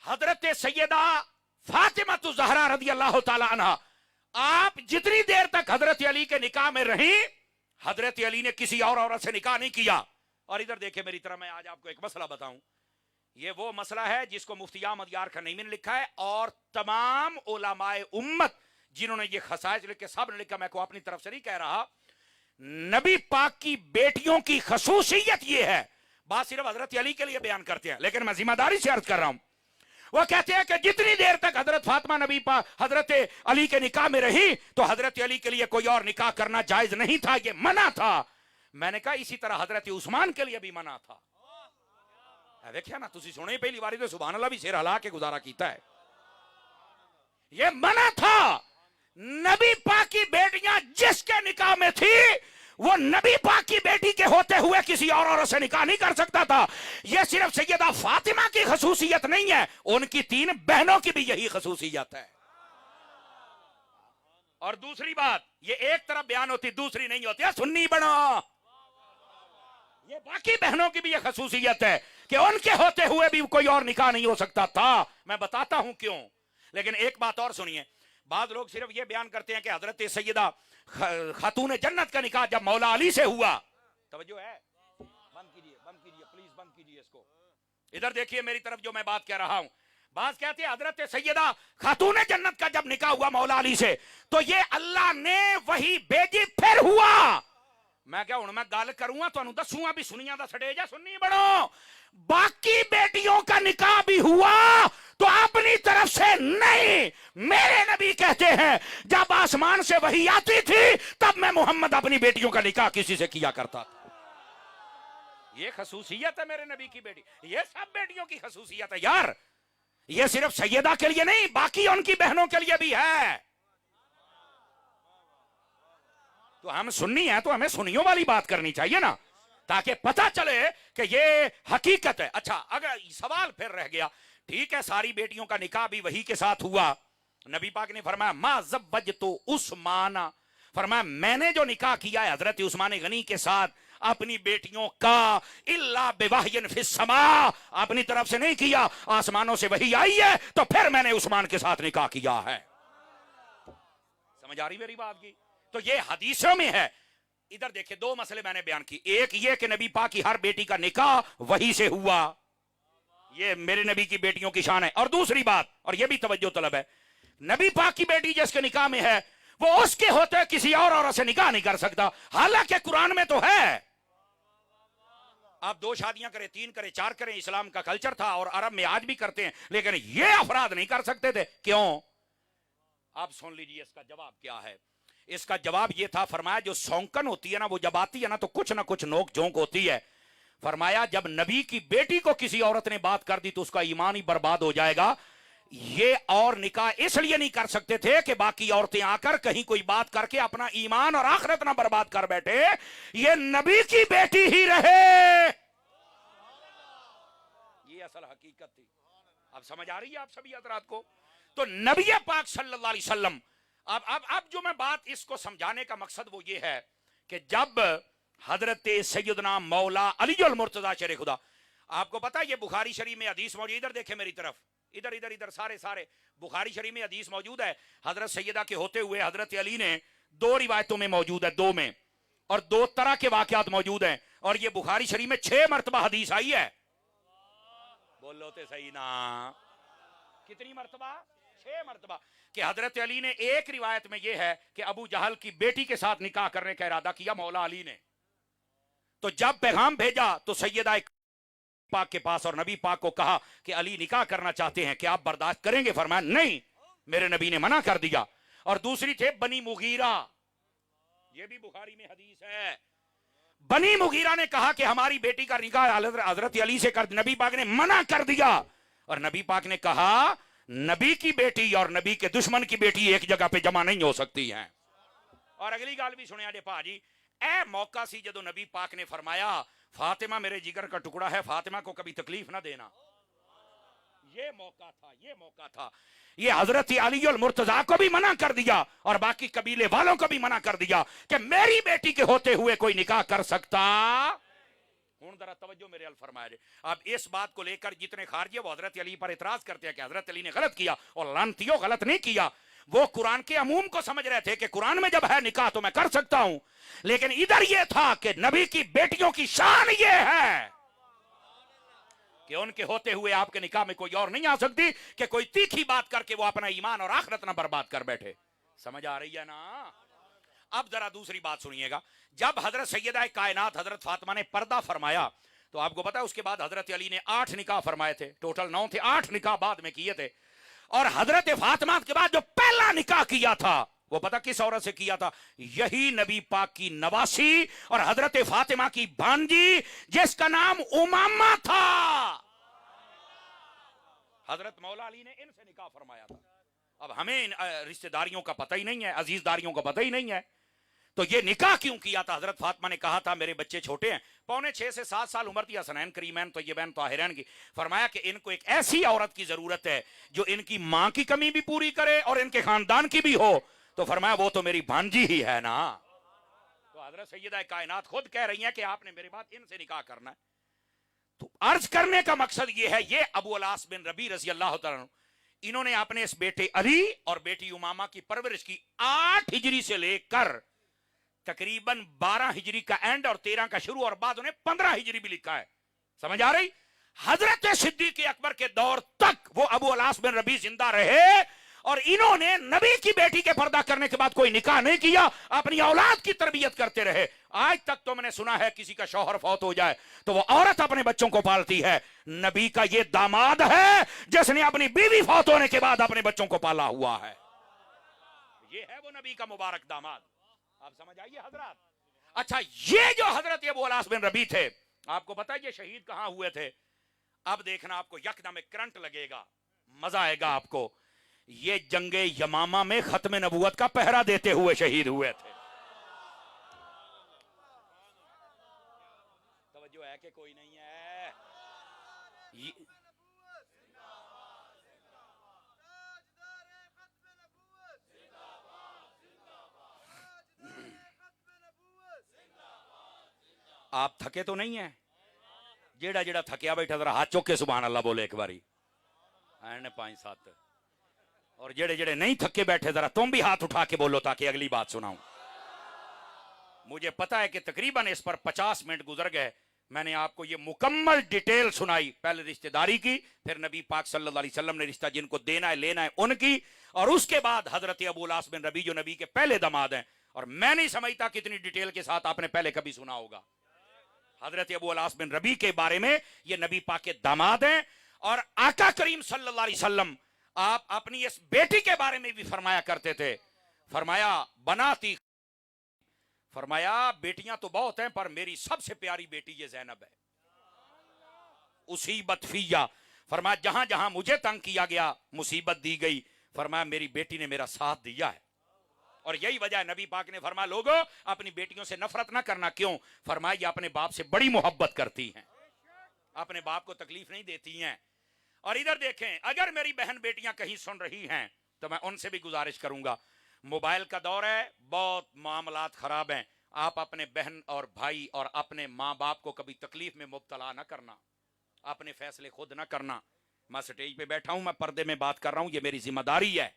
حضرت سیدہ فاطمہ الزہرا رضی اللہ تعالی عنہ، آپ جتنی دیر تک حضرت علی کے نکاح میں رہی حضرت علی نے کسی اور عورت سے نکاح نہیں کیا. اور ادھر دیکھیں میری طرح، میں آج آپ کو ایک مسئلہ بتاؤں. یہ وہ مسئلہ ہے جس کو مفتی احمد یار خنیمی نے لکھا ہے اور تمام علماء امت جنہوں نے یہ خصائص لکھے سب نے لکھا. میں کو اپنی طرف سے نہیں کہہ رہا. نبی پاک کی بیٹیوں کی خصوصیت یہ ہے، بات صرف حضرت علی کے لیے بیان کرتے ہیں لیکن میں ذمہ داری سے عرض کر رہا ہوں. وہ کہتے ہیں کہ جتنی دیر تک حضرت فاطمہ نبی پاک حضرت علی کے نکاح میں رہی تو حضرت علی کے لیے کوئی اور نکاح کرنا جائز نہیں تھا، یہ منع تھا. میں نے کہا اسی طرح حضرت عثمان کے لیے بھی منع تھا. دیکھیا نا تسی سنے پہلی باری تو سبحان اللہ بھی سر ہلا کے گزارا کیتا ہے. یہ منع تھا. نبی پاک کی بیٹیاں جس کے نکاح میں تھی وہ نبی پاک کی بیٹی کے ہوتے ہوئے کسی اور عورت سے نکاح نہیں کر سکتا تھا. یہ صرف سیدہ فاطمہ کی خصوصیت نہیں ہے، ان کی 3 بہنوں کی بھی یہی خصوصیت ہے. اور دوسری بات، یہ ایک طرف بیان ہوتی دوسری نہیں ہوتی. سنی بنا، یہ باقی بہنوں کی بھی یہ خصوصیت ہے کہ ان کے ہوتے ہوئے بھی کوئی اور نکاح نہیں ہو سکتا تھا. میں بتاتا ہوں کیوں. لیکن ایک بات اور سنیے، بعض لوگ صرف یہ بیان کرتے ہیں کہ حضرت سیدہ خاتون جنت کا نکاح جب مولا علی سے ہوا. توجہ ہے؟ بند کیجئے پلیز، بند کیجئے اس کو. ادھر دیکھیے میری طرف جو میں بات کہہ رہا ہوں. بعض کہتے ہیں حضرت سیدہ خاتون جنت کا جب نکاح ہوا مولا علی سے تو یہ اللہ نے وہی بھیجی پھر ہوا. میں کیا ہوں میں گل کروں تو دسوں گا بھی سنیاں دا سٹیج ہے، سنی بڑھو. باقی بیٹیوں کا نکاح بھی ہوا تو اپنی طرف سے نہیں. میرے نبی کہتے ہیں جب آسمان سے وحی آتی تھی تب میں محمد اپنی بیٹیوں کا نکاح کسی سے کیا کرتا تھا. یہ خصوصیت ہے میرے نبی کی بیٹی. یہ سب بیٹیوں کی خصوصیت ہے یار. یہ صرف سیدہ کے لیے نہیں، باقی ان کی بہنوں کے لیے بھی ہے. تو ہم سنی ہیں تو ہمیں سنیوں والی بات کرنی چاہیے نا، تاکہ پتہ چلے کہ یہ حقیقت ہے. اچھا اگر سوال پھر رہ گیا، ٹھیک ہے ساری بیٹیوں کا نکاح بھی وہی کے ساتھ ہوا. نبی پاک نے فرمایا ما زوجت عثمان، فرمایا میں نے جو نکاح کیا ہے حضرت عثمان غنی کے ساتھ اپنی بیٹیوں کا الا بوحی فی السماء، اپنی طرف سے نہیں کیا، آسمانوں سے وحی آئی ہے تو پھر میں نے عثمان کے ساتھ نکاح کیا ہے. سمجھ آ رہی میری بات کی؟ تو یہ حدیثوں میں ہے. ادھر دیکھیں 2 مسئلے میں نے بیان کی. ایک یہ کہ نبی پاک کی ہر بیٹی کا نکاح وہی سے ہوا، یہ میرے نبی کی بیٹیوں کی شان ہے. اور دوسری بات، اور یہ بھی توجہ طلب ہے، نبی پاک کی بیٹی جس کے نکاح میں ہے وہ اس کے ہوتے کسی اور عورت سے نکاح نہیں کر سکتا. حالانکہ قرآن میں تو ہے آپ 2 شادیاں کریں، 3 کریں، 4 کریں، اسلام کا کلچر تھا اور عرب میں آج بھی کرتے ہیں، لیکن یہ افراد نہیں کر سکتے تھے. کیوں؟ آپ سن لیجئے اس کا جواب کیا ہے. اس کا جواب یہ تھا، فرمایا جو سونکن ہوتی ہے نا وہ جب آتی ہے نا تو کچھ نوک جھونک ہوتی ہے. فرمایا جب نبی کی بیٹی کو کسی عورت نے بات کر دی تو اس کا ایمان ہی برباد ہو جائے گا. یہ اور نکاح اس لیے نہیں کر سکتے تھے کہ باقی عورتیں آ کر کہیں کوئی بات کر کے اپنا ایمان اور آخرت نہ برباد کر بیٹھے. یہ نبی کی بیٹی ہی رہے. یہ اصل حقیقت تھی. اب سمجھ آ رہی ہے آپ سبھی حضرات کو؟ تو نبی پاک صلی اللہ علیہ وسلم اب جو میں بات اس کو سمجھانے کا مقصد وہ یہ ہے کہ جب حضرت سیدنا مولا علی المرتضیٰ شیر خدا، آپ کو پتا یہ بخاری شریف میں حدیث موجود، ادھر دیکھیں میری طرف، ادھر ادھر ادھر سارے بخاری شریف میں حدیث موجود ہے، حضرت سیدہ کے ہوتے ہوئے حضرت علی نے دو روایتوں میں موجود ہے، دو میں، اور دو طرح کے واقعات موجود ہیں، اور یہ بخاری شریف میں 6 مرتبہ حدیث آئی ہے. بولو تے صحیح نا، کتنی مرتبہ؟ 6 مرتبہ. کہ حضرت علی نے ایک روایت میں یہ ہے کہ ابو جہل کی بیٹی کے ساتھ نکاح کرنے کا ارادہ کیا مولا علی نے، تو جب پیغام بھیجا تو سیدہ پاک کے پاس اور نبی پاک کو کہا کہ علی نکاح کرنا چاہتے ہیں، کہ آپ برداشت کریں گے؟ فرمایا نہیں، میرے نبی نے منع کر دیا. اور دوسری تھے بنی مغیرہ، یہ بھی بخاری میں حدیث ہے، بنی مغیرہ نے کہا کہ ہماری بیٹی کا نکاح حضرت علی سے کر، نبی پاک نے منع کر دیا، اور نبی پاک نے کہا نبی کی بیٹی اور نبی کے دشمن کی بیٹی ایک جگہ پہ جمع نہیں ہو سکتی ہیں. اور اگلی گال بھی سنیا جے پا جی، اے موقع سی جدو نبی پاک نے فرمایا فاطمہ میرے جگر کا ٹکڑا ہے، فاطمہ کو کبھی تکلیف نہ دینا، یہ موقع تھا، یہ موقع تھا. یہ حضرت علی المرتضیٰ کو بھی منع کر دیا اور باقی قبیلے والوں کو بھی منع کر دیا کہ میری بیٹی کے ہوتے ہوئے کوئی نکاح کر سکتا. ہوں ذرا توجہ میرے ال فرمایا جائے. اب اس بات کو لے کر جتنے خارجی وہ حضرت علی پر اعتراض کرتے ہیں کہ حضرت علی نے غلط کیا، اور لعنتیوں غلط نہیں کیا، وہ قرآن کے عموم کو سمجھ رہے تھے کہ قرآن میں جب ہے نکاح تو میں کر سکتا ہوں، لیکن ادھر یہ تھا کہ نبی کی بیٹیوں کی شان یہ ہے کہ ان کے ہوتے ہوئے آپ کے نکاح میں کوئی اور نہیں آ سکتی کہ کوئی تیکھی بات کر کے وہ اپنا ایمان اور آخرت نہ برباد کر بیٹھے. سمجھ آ رہی ہے نا؟ اب ذرا دوسری بات سنیے گا. جب حضرت سیدہ کائنات حضرت فاطمہ نے پردہ فرمایا تو آپ کو پتا ہے اس کے بعد حضرت علی نے 8 نکاح فرمائے تھے، ٹوٹل 9 تھے، 8 نکاح بعد میں کیے تھے. اور حضرت فاطمہ کے بعد جو پہلا نکاح کیا تھا وہ پتا کس عورت سے کیا تھا؟ یہی نبی پاک کی نواسی اور حضرت فاطمہ کی بھانجی جس کا نام امامہ تھا. حضرت مولا علی نے ان سے نکاح فرمایا تھا. اب ہمیں رشتہ داریوں کا پتہ ہی نہیں ہے، عزیز داریوں کا پتہ ہی نہیں ہے، تو یہ نکاح کیوں کیا تھا؟ حضرت فاطمہ نے کہا تھا میرے بچے چھوٹے ہیں، 6.25 سے 7 سال عمر تھی، حسنین کریمین طیبین طاہرین کی. فرمایا کہ ان کو ایک ایسی عورت کی ضرورت ہے جو ان کی ماں کی کمی بھی پوری کرے اور ان کے خاندان کی بھی ہو. تو فرمایا وہ تو میری بھانجی ہی ہے نا. تو حضرت سیدہ کائنات خود کہہ رہی ہیں کہ آپ نے میرے بعد ان سے نکاح کرنا ہے. تو عرض کرنے کا مقصد یہ ہے، یہ ابو العاص بن ربیع رضی اللہ تعالیٰ انہوں نے اپنے اس بیٹے علی اور بیٹی امامہ کی پرورش کی 8 ہجری سے لے کر تقریباً 12 ہجری کا اینڈ اور 13 کا شروع، اور بعد انہیں 15 ہجری بھی لکھا ہے. سمجھ آ رہی؟ حضرت صدیق اکبر کے دور تک وہ ابو العاص بن ربیع زندہ رہے اور انہوں نے نبی کی بیٹی کے پردہ کرنے کے بعد کوئی نکاح نہیں کیا، اپنی اولاد کی تربیت کرتے رہے. آج تک تو میں نے سنا ہے کسی کا شوہر فوت ہو جائے تو وہ عورت اپنے بچوں کو پالتی ہے. نبی کا یہ داماد ہے جس نے اپنی بیوی فوت ہونے کے بعد اپنے بچوں کو پالا ہوا ہے. یہ ہے وہ نبی کا مبارک داماد. آپ سمجھ آئیے حضرات؟ اچھا، یہ جو حضرت ابو العاص بن ربیع تھے، آپ کو پتا ہے یہ شہید کہاں ہوئے تھے؟ اب دیکھنا آپ کو یکدم ایک کرنٹ لگے گا، مزہ آئے گا آپ کو. یہ جنگ یمامہ میں ختم نبوت کا پہرا دیتے ہوئے شہید ہوئے تھے. توجہ ہے کہ کوئی نہیں ہے؟ آپ تھکے تو نہیں ہیں؟ جیڑا جیڑا تھکیا بیٹھا ذرا ہاتھ چوک کے سبحان اللہ بولے ایک باری. 5-7. اور جڑے جڑے نہیں تھکے بیٹھے ذرا تم بھی ہاتھ اٹھا کے بولو تاکہ اگلی بات سناؤں. مجھے پتا ہے کہ تقریباً اس پر 50 منٹ گزر گئے. میں نے آپ کو یہ مکمل ڈیٹیل سنائی، پہلے رشتہ داری کی، پھر نبی پاک صلی اللہ علیہ وسلم نے رشتہ جن کو دینا ہے لینا ہے ان کی، اور اس کے بعد حضرت ابو العاص بن ربیع جو نبی کے پہلے داماد ہیں. اور میں نہیں سمجھتا کتنی ڈیٹیل کے ساتھ آپ نے پہلے کبھی سنا ہوگا. حضرت ابو العاص بن ربیع کے بارے میں، یہ نبی پاک کے داماد ہیں. اور آقا کریم صلی اللہ علیہ وسلم آپ اپنی اس بیٹی کے بارے میں بھی فرمایا کرتے تھے. فرمایا بناتی، فرمایا بیٹیاں تو بہت ہیں پر میری سب سے پیاری بیٹی یہ زینب ہے. اصیبت فیہ، فرمایا جہاں جہاں مجھے تنگ کیا گیا مصیبت دی گئی، فرمایا میری بیٹی نے میرا ساتھ دیا ہے. اور یہی وجہ ہے نبی پاک نے فرمایا لوگوں اپنی بیٹیوں سے نفرت نہ کرنا. کیوں؟ فرمایا یہ اپنے باپ سے بڑی محبت کرتی ہیں، اپنے باپ کو تکلیف نہیں دیتی ہیں. और इधर देखें, अगर मेरी बहन बेटियां कहीं सुन रही हैं तो मैं उनसे भी गुजारिश करूंगा, मोबाइल का दौर है, बहुत मामलात खराब हैं, आप अपने बहन और भाई और अपने माँ बाप को कभी तकलीफ में मुब्तला ना करना, अपने फैसले खुद ना करना। मैं स्टेज पे बैठा हूं, मैं पर्दे में बात कर रहा हूं, ये मेरी जिम्मेदारी है।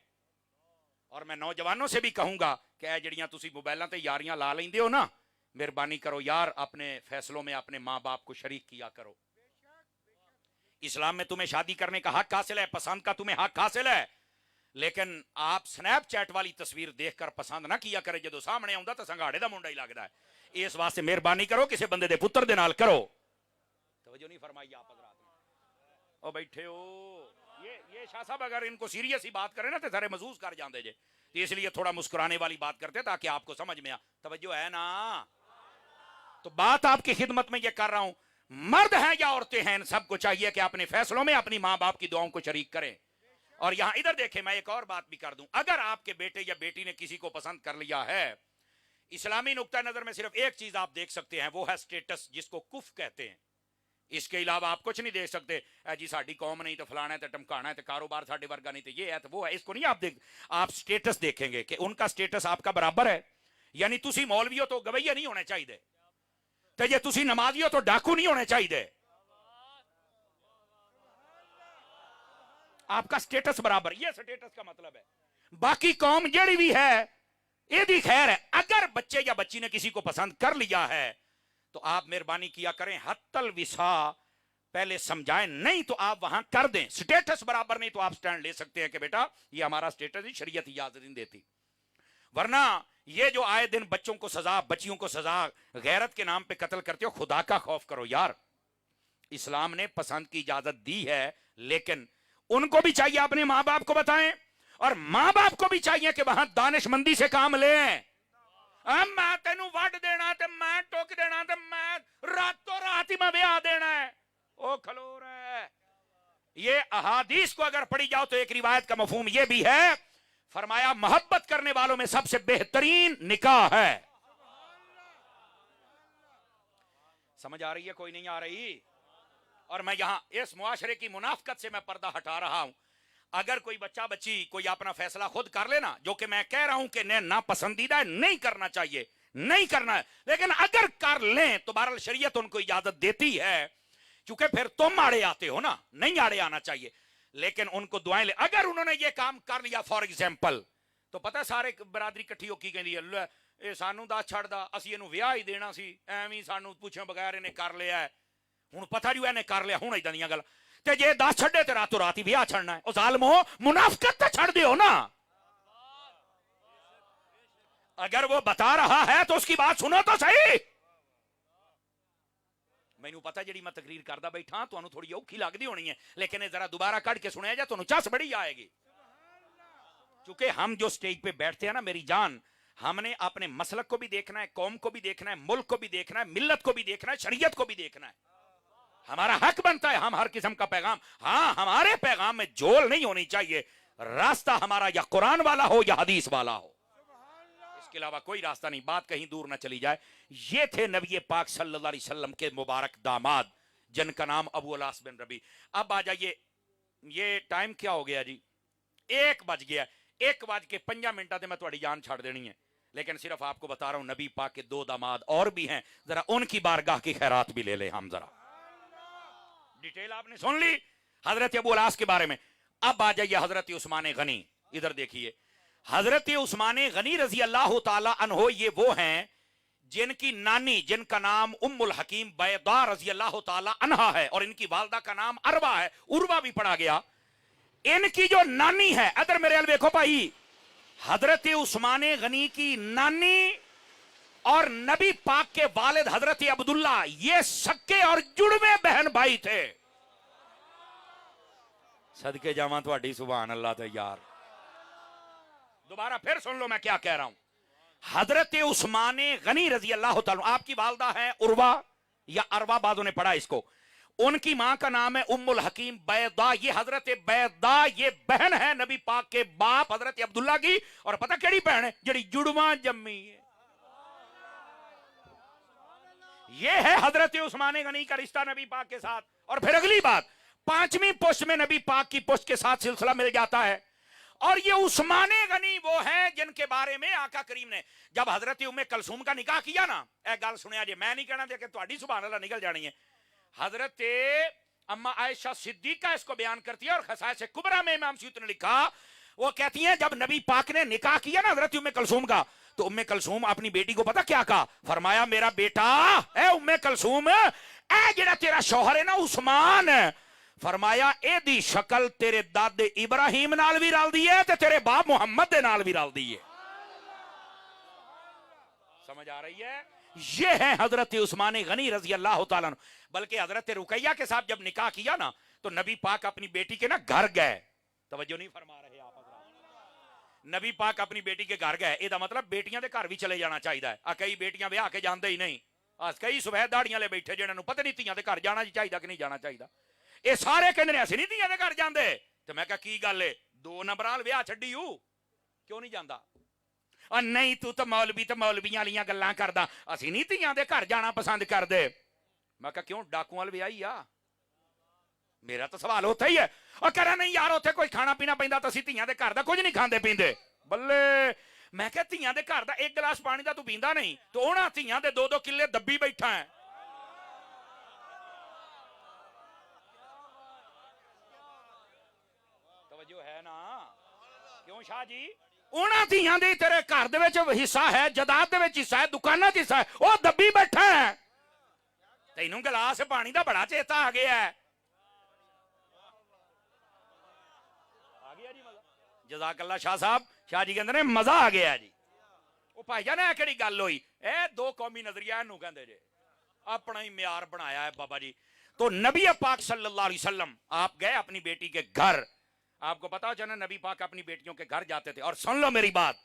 और मैं नौजवानों से भी कहूंगा कि ए जड़ियां तुसी मोबाइलों ते यारियां ला लेंदे हो ना, मेहरबानी करो यार, अपने फैसलों में अपने माँ बाप को शरीक किया करो। इस्लाम में तुम्हें शादी करने का हक हासिल है, पसंद का तुम्हें हक हासिल है, लेकिन आप स्नैपचैट वाली तस्वीर देखकर पसंद ना किया करे, जो सामने आउंदा तो संघाड़े दा मुंडा ही लगता है। इस वास्ते मेहरबानी करो, किसी बंदे दे पुत्र दे नाल करो। तवज्जो नहीं फरमाई आप हजरात ने, ओ बैठे हो, ये शाह साहब अगर इनको सीरियस ही बात करें ना तो सारे महसूस कर जाते जे, तो इसलिए थोड़ा मुस्कुराने वाली बात करते ताकि आपको समझ में आ। तवज्जो है ना? तो बात आपकी खिदमत में ये कर रहा हूं, मर्द हैं या औरतें हैं, इन सबको चाहिए कि अपने फैसलों में अपनी माँ बाप की दुआओं को शरीक करें। और यहां इधर देखें, मैं एक और बात भी कर दूं, अगर आपके बेटे या बेटी ने किसी को पसंद कर लिया है, इस्लामी नुक्ता नजर में सिर्फ एक चीज आप देख सकते हैं, वो है स्टेटस, जिसको कुफ कहते हैं। इसके अलावा आप कुछ नहीं देख सकते, जी साडी कौम नहीं तो फलाना है तो टमकाना है तो कारोबार साडे वर्गा नहीं तो ये है तो वो है, इसको नहीं आप देख। आप स्टेटस देखेंगे कि उनका स्टेटस आपका बराबर है, यानी तुसी मौलवी हो तो गवैया नहीं होने चाहिए, तो जे तुसी नमाजी हो तो डाकू नहीं होने चाहिए, आपका स्टेटस बराबर, ये स्टेटस का मतलब है। बाकी कौम जड़ी भी है एदी खैर है। अगर बच्चे या बच्ची ने किसी को पसंद कर लिया है तो आप मेहरबानी किया करें, हत्तल विसा पहले समझाएं, नहीं तो आप वहां कर दें। स्टेटस बराबर नहीं तो आप स्टैंड ले सकते हैं कि बेटा ये हमारा स्टेटस ही शरीयत इजाजत नहीं देती। वरना ये जो आए दिन बच्चों को सजा, बच्चियों को सजा, गैरत के नाम पे कत्ल करते हो, खुदा का खौफ करो यार। इस्लाम ने पसंद की इजाजत दी है, लेकिन उनको भी चाहिए अपने मां बाप को बताएं, और मां बाप को भी चाहिए कि वहां दानिशमंदी से काम लें। मैं तेनू वड देना ते मैं टोक देना ते मैं रातों रात ही मैं ब्याह देना है, ओ खलो रहा। ये अहादीस को अगर पढ़ी जाओ तो एक रिवायत का मफहूम ये भी है, फरमाया मोहब्बत करने वालों में सबसे बेहतरीन निकाह है। समझ आ रही है? कोई नहीं आ रही? और मैं यहां इस मुआशरे की मुनाफकत से मैं पर्दा हटा रहा हूं। अगर कोई बच्चा बच्ची कोई अपना फैसला खुद कर लेना, जो कि मैं कह रहा हूं कि ना पसंदीदा है, नहीं करना चाहिए, नहीं करना है, लेकिन अगर कर लें तो बहरहाल शरीयत उनको इजाजत देती है, क्योंकि फिर तुम आड़े आते हो ना, नहीं आड़े आना चाहिए, लेकिन उनको दुआएं ले। अगर उन्होंने ये काम कर लिया फॉर एग्जाम्पल, तो पता सारे बरादरी इकट्ठी होकी कहती है, ये सानू दस छड़दा, असीं इहनूं विआह ही देना सी, एवें सानू पूछे बगैर इन्हें कर लिया है, हुण पता नहीं इन्हें कर लिया, हुण इदां दीयां गल्लां। ते जे 10 छड्डे ते रातों रात ही विआह छड़ना है, ओ जालिमो, मुनाफिकत तो छड़ दियो ना। अगर वो बता रहा है तो उसकी बात सुनो तो सही। मैनू पता जी मैं तकरीर करदा बैठा तुहानू थोड़ी औखी लगदी होनी है, लेकिन जरा दोबारा कट के सुनिया जाए तुहानू चस बड़ी आएगी। क्योंकि हम जो स्टेज पे बैठते हैं ना मेरी जान, हमने अपने मसलक को भी देखना है, कौम को भी देखना है, मुल्क को भी देखना है, मिल्लत को भी देखना है, शरीयत को भी देखना है। हमारा हक बनता है हम हर किस्म का पैगाम, हाँ हमारे पैगाम में जोल नहीं होनी चाहिए, रास्ता हमारा या कुरान वाला हो या हदीस वाला हो, इसके अलावा कोई रास्ता नहीं। बात कहीं दूर ना चली जाए। ये थे नबी पाक सल्लल्लाहु अलैहि वसल्लम के मुबारक दामाद, जिनका नाम अबू अलास बिन रबी। अब आ जाइए, ये टाइम क्या हो गया जी? 1 बज गया। 1:05 से मैं थोड़ी जान छाड़ देनी है, लेकिन सिर्फ आपको बता रहा हूं नबी पाक के 2 दामाद और भी हैं, जरा उनकी बारगाह की खैरात भी ले ले हम जरा। डिटेल आपने सुन ली हजरत अबू अलास के बारे में। अब आ जाइए हजरत उस्मान गनी। इधर देखिए, हजरत उस्मान गनी रजी अल्लाह ताला अन्हो, ये वो हैं जिनकी नानी, जिनका नाम उम्मुल हकीम बैदा रजी अल्लाह ताला अन्हा है, और इनकी वालदा का नाम अरवा है, उर्वा भी पढ़ा गया। इनकी जो नानी है, अदर मेरे अल देखो भाई, हजरत उस्मान गनी की नानी और नबी पाक के वालिद हजरत अब्दुल्ला, ये सक्के और जुड़वे बहन भाई थे। सदके जावां तुहाडी सुभान अल्लाह ते यार। दोबारा फिर सुन लो मैं क्या कह रहा हूं। हजरत उस्मान गनी रजी अल्लाह ताला, आपकी वालदा है उर्वा या अरवा, बादों ने पढ़ा इसको, उनकी मां का नाम है उम्मुल हकीम बैदा। ये हजरत बैदा ये बहन है नबी पाक के बाप हजरत अब्दुल्ला की, और पता केड़ी बहन है? जड़ी जुड़वा जम्मी है। ये है हजरत उस्मान गनी का रिश्ता नबी पाक के साथ। और फिर अगली बात, 5वीं पुश्त में नबी पाक की पुश्त के साथ सिलसिला मिल जाता है। और ये उस्मान गनी वो हैं जिनके बारे में आका करीम ने जब हजरत उम्मे कलसूम का निकाह किया ना, ए गल सुनिया जी, मैं नहीं कहना दे कि तुम्हारी सुभान अल्लाह निकल जानी है। हजरत अम्मा आयशा सिद्दीका इसको बयान करती है और खसाइस कुबरा में इमाम सूती ने लिखा, वो कहती हैं जब नबी पाक ने निकाह किया ना हजरत उम्मे कलसूम का, तो उम्मे कलसूम अपनी बेटी को पता क्या कहा? फरमाया मेरा बेटा ए उम्मे कलसूम, ए जेड़ा तेरा शौहर है ना उस्मान, फरमाया एदी शक्ल तेरे दादे इब्राहिम नाल भी रलदी है ते तेरे बाप मुहम्मद दे नाल भी रलदी है। समझ आ रही है? ये है हजरत उस्मान गनी रजी अल्लाह तआला अन्हु। बल्कि हजरत रुकैया के साथ जब निकाह किया ना, तो नबी पाक अपनी बेटी के ना घर गए। तवज्जो नहीं फरमा रहे आप? नबी पाक अपनी बेटी के घर गए, ਇਹਦਾ मतलब बेटियां ਦੇ घर भी चले जाना चाहिए है। आ कई बेटियां ਵਿਆਹ के ਜਾਂਦੇ ही नहीं, आज कई सफेद दाड़ियां ले बैठे जिन्हां ਨੂੰ पता नहीं ਧੀਆਂ ਦੇ ਘਰ ਜਾਣਾ चाहिए कि नहीं जाना चाहिए। ਇਹ ਸਾਰੇ ਕਹਿੰਦੇ ਨੇ ਅਸੀਂ ਨਹੀਂ ਧੀਆਂ ਦੇ ਘਰ ਜਾਂਦੇ। ਤੇ ਮੈਂ ਕਿਹਾ ਕੀ ਗੱਲ ਏ, 2 ਨੰਬਰਾਂ ਵਾਲ ਵਿਆਹ ਛੱਡੀ ਹੂ ਕਿਉਂ ਨਹੀਂ ਜਾਂਦਾ? ਆ ਨਹੀਂ ਤੂੰ ਤਾਂ ਮੌਲਵੀ ਤੇ ਮੌਲਵੀਆਂ ਵਾਲੀਆਂ ਗੱਲਾਂ ਕਰਦਾ, ਅਸੀਂ ਨਹੀਂ ਧੀਆਂ ਦੇ ਘਰ ਜਾਣਾ ਪਸੰਦ ਕਰਦੇ। ਮੈਂ ਕਿਹਾ ਕਿਉਂ, ਡਾਕੂਆਂ ਵਾਲ ਵਿਆਹੀ ਆ? मेरा तो सवाल उत्थे ही है। और कह रहा नहीं यार उत्थे कोई खाना पीना पैंदा तो असीं धीआं दे घर दा कुछ नहीं खांदे पींदे। बल्ले मैं कहा धीआं दे घर दा 1 गिलास पानी दा तू पींदा नहीं, तो उहनां धीआं दे 2-2 किले दब्बी बैठा है। तवज्जो है ना? क्यों शाह जी? उहनां धीआं दे तेरे घर दे विच हिस्सा है, जायदाद दे विच हिस्सा है, दुकानां च हिस्सा है, ओह दब्बी बैठा है। तैनूं गिलास पानी दा बड़ा चेता आ गया है। जज़ाकल्लाह शाह साहब, शाह जी कहते मजा आ गया जी। वो भाई जान है कि गल हुई, ए 2 कौमी नजरिया इनू कहते जे, अपना ही म्यार बनाया है बाबा जी। तो नबी पाक सल्लल्लाहु अलैहि वसल्लम आप गए अपनी बेटी के घर। आपको पता हो चना नबी पाक अपनी बेटियों के घर जाते थे। और सुन लो मेरी बात,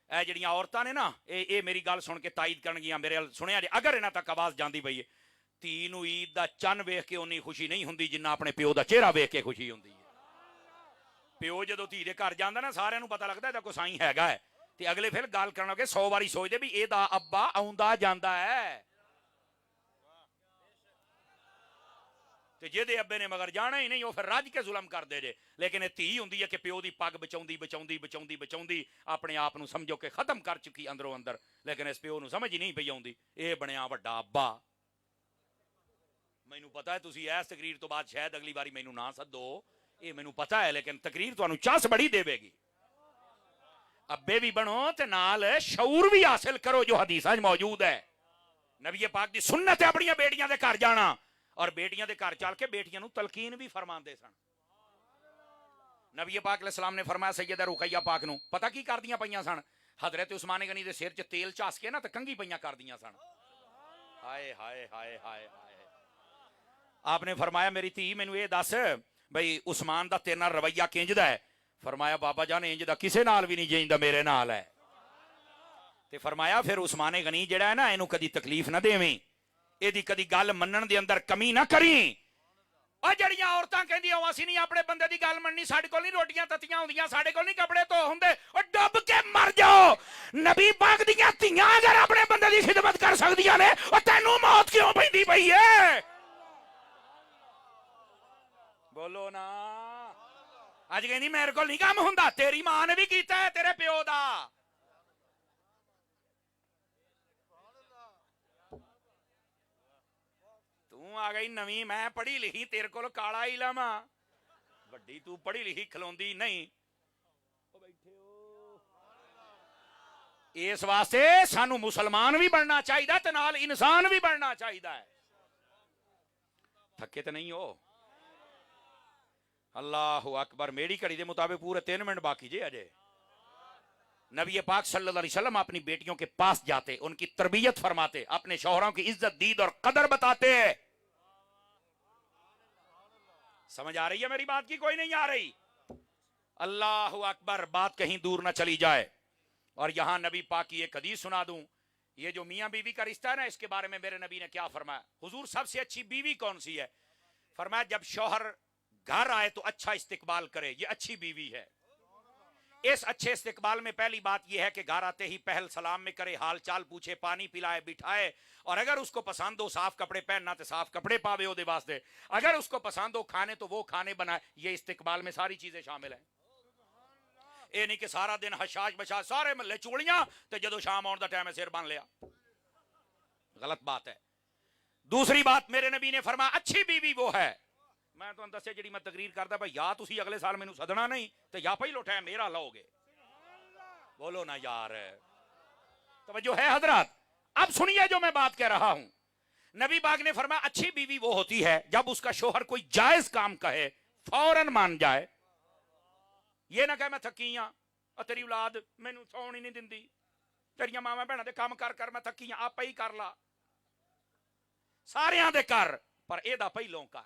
ए जड़ियां औरतां ने ना, ए मेरी गल सुन के तायद करनगियां मेरे सुनिया जी। अगर इन्हां तक आवाज जांदी पई है, धी नूं ईद दा चन्न वेख के उन्नी खुशी नहीं हुंदी जिन्ना अपने प्यो दा चेहरा वेख के खुशी हुंदी है। प्यो जो धी दे घर जाता ना, सारे नूं पता लगता कोई साईं हैगा है, ते अगले फिर गल करन लगे 100 बारी सोचते भी एदा अब्बा आउंदा जांदा है। ते जेदे अब्बे ने मगर जाना ही नहीं, वो फिर रज के जुलम कर दे जे। लेकिन ये धी हुंदी है कि प्यो दी पग बचाउंदी बचाउंदी बचाउंदी बचाउंदी अपने आप नूं समझो कि खत्म कर चुकी अंदरों अंदर। लेकिन इस प्यो नूं समझ ही नहीं पई आउंदी, ये बनिया वड्डा अब्बा। मैनूं पता है तुसीं इस तकरीर तो बाद शायद अगली बारी मैनूं ना सद्दो, ये मैनूं पता है, लेकिन तकरीर तुहानूं चस बड़ी देवेगी। अब्बे भी बनो ते नाल शऊर भी हासिल करो जो हदीसां च मौजूद है। नबी पाक दी सुन्नत है अपनी बेटियां दे घर जाना, और बेटियां दे घर चल के बेटियां नूं तलकीन भी फरमांदे सन। नबी पाक अलैहिस्सलाम ने फरमाया सैयदा रुकैया पाक नूं पता की करदियां पईयां सन? हजरत उस्मान गनी दे सिर च तेल झास के ना ते कंघी पईयां करदियां सन। हाय हाय हाय हाय हाय। आपने फरमाया मेरी धी मैनूं ये दस भाई उस्मान दा तेरे नाल रवैया किंजदा है? फरमाया बाबा जान इंज दा किसे नाल भी नहीं जिंदा मेरे नाल है। ते फरमाया फिर उस्मान गनी जेड़ा है ना, इनू कदी तकलीफ ना देवीं, एदी कदी गल मनण दे अंदर कमी ना करी। और जड़ियां औरतां कहंदियां असीं नहीं अपने बंदे दी गल मननी, साडे कोल नहीं रोटियां तत्तियां हुंदियां, साडे कोल नहीं कपड़े धो हुंदे, और डुब के मर जाओ। नबी पाक दीयां धीआं अगर अपने बंदे दी खिदमत कर सकदियां ने, और तैनूं मौत क्यों पैंदी पई है? बोलो ना। अज कहनी मेरे को नहीं काम हुंदा, तेरी मां ने भी कीता है, तेरे प्यो दा। तू आ गई नवी, मैं पढ़ी लिखी, तेरे को काला इलम आ, वड्डी तू पढ़ी लिखी खलोंदी नहीं। इस वास्ते सानू मुसलमान भी बनना चाहिए ते नाल इंसान भी बनना चाहिए। थके तो नहीं हो? अल्लाहु अकबर। मेरी घड़ी के मुताबिक पूरे 3 मिनट बाकी जे अजय। नबी पाक सल्लल्लाहु अलैहि वसल्लम अपनी बेटियों के पास जाते, उनकी तरबियत फरमाते, अपने शौहरों की इज्जत दीद और कदर बताते। समझ आ रही है मेरी बात की? कोई नहीं आ रही? अल्लाहु अकबर। बात कहीं दूर ना चली जाए। और यहां नबी पाक की एक हदीस सुना दूं। ये जो मियां बीवी का रिश्ता है ना, इसके बारे में मेरे नबी ने क्या फरमाया? हुजूर सबसे अच्छी बीवी कौन सी है? फरमाया जब शौहर घर आए तो अच्छा इस्तिकबाल करे, ये अच्छी बीवी है। इस अच्छे इस्तिकबाल में पहली बात यह है कि घर आते ही पहल सलाम में करे, हाल चाल पूछे, पानी पिलाए, बिठाए, और अगर उसको पसंद हो साफ कपड़े पहनना तो साफ कपड़े पावे ओदे वास्ते, अगर उसको पसंद हो खाने तो वो खाने बनाए। ये इस्तिकबाल में सारी चीजें शामिल हैं। ये नहीं कि सारा दिन हशाश बशाश सारे महल्ले चूड़ियां तो जदों शाम आने का टाइम है सिर बन लिया, गलत बात है। दूसरी बात, मेरे नबी ने फरमाया अच्छी बीवी वो है, मैं तो दस्या जी मैं तकरीर करता भाई, या तुसी अगले साल मैनू सदना नहीं तो या पहलो टाइम मेरा लाओगे। बोलो ना यार, तवज्जो है हजरत। अब सुनिए जो मैं बात कह रहा हूं। नबी पाक ने फरमाया अच्छी बीवी वो होती है जब उसका शोहर कोई जायज काम कहे फौरन मान जाए। ये ना कहे मैं थकी हाँ, तेरी औलाद मैनू सौन ही नहीं दिंदी, तेरिया मावा भैणा दे काम कर कर मैं थकी हाँ, आप ही कर ला, सारियां दे कर पर एदा पहलों कर,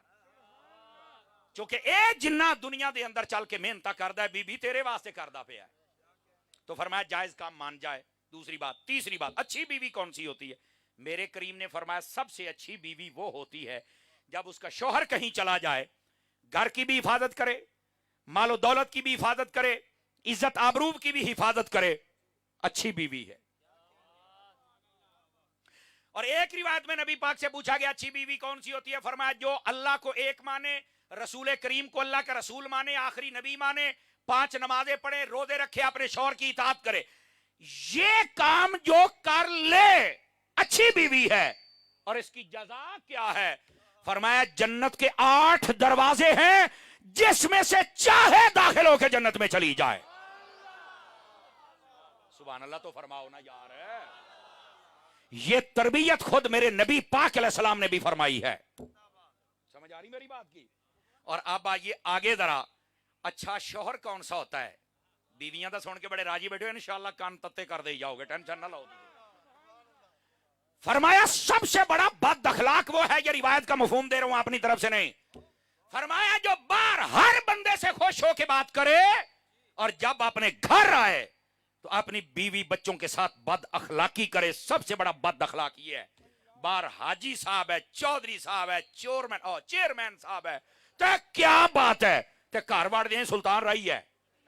क्योंकि ए जिन्ना दुनिया दे अंदर चल के मेहनत करदा है बीबी तेरे वास्ते करदा पिया है। तो फरमाया जायज काम मान जाए। दूसरी बात, तीसरी बात, अच्छी बीवी कौन सी होती है? मेरे करीम ने फरमाया सबसे अच्छी बीवी वो होती है जब उसका शौहर कहीं चला जाए, घर की भी हिफाजत करे, मालो दौलत की भी हिफाजत करे, इज्जत आबरूब की भी हिफाजत करे, अच्छी बीवी है। और एक रिवायत में नबी पाक से पूछा गया अच्छी बीवी कौन सी होती है? फरमाया जो अल्लाह को एक माने, रसूल करीम को अल्लाह का रसूल माने, आखिरी नबी माने, 5 नमाजें पढ़े, रोजे रखे, अपने शौहर की इताअत करे। ये काम जो कर ले अच्छी बीवी है। और इसकी जजा क्या है? फरमाया जन्नत के 8 दरवाजे हैं जिसमें से चाहे दाखिल होकर जन्नत में चली जाए। सुभान अल्लाह तो फरमाओ ना यार। ये तरबियत खुद मेरे नबी पाक अलैहिस्सलाम ने भी फरमाई है। समझ आ रही मेरी बात की? और अब आइए आगे जरा, अच्छा शौहर कौन सा होता है? बीवियां तो सुन के बड़े राजी बैठे हो, इंशाअल्लाह कान तत्ते कर दे जाओगे, टेंशन ना लो। फरमाया सबसे बड़ा बद अखलाक वो है, ये रिवायत का मफहूम दे रहा हूं अपनी तरफ से नहीं, फरमाया जो बार हर बंदे से खुश होकर बात करे और जब अपने घर आए तो अपनी बीवी बच्चों के साथ बद अखलाकी करे। सबसे बड़ा बद अखलाक ये है। बार हाजी साहब है, चौधरी साहब है, चेयरमैन साहब है, तो क्या बात है, ते घर वाड़ दे सुल्तान रही है,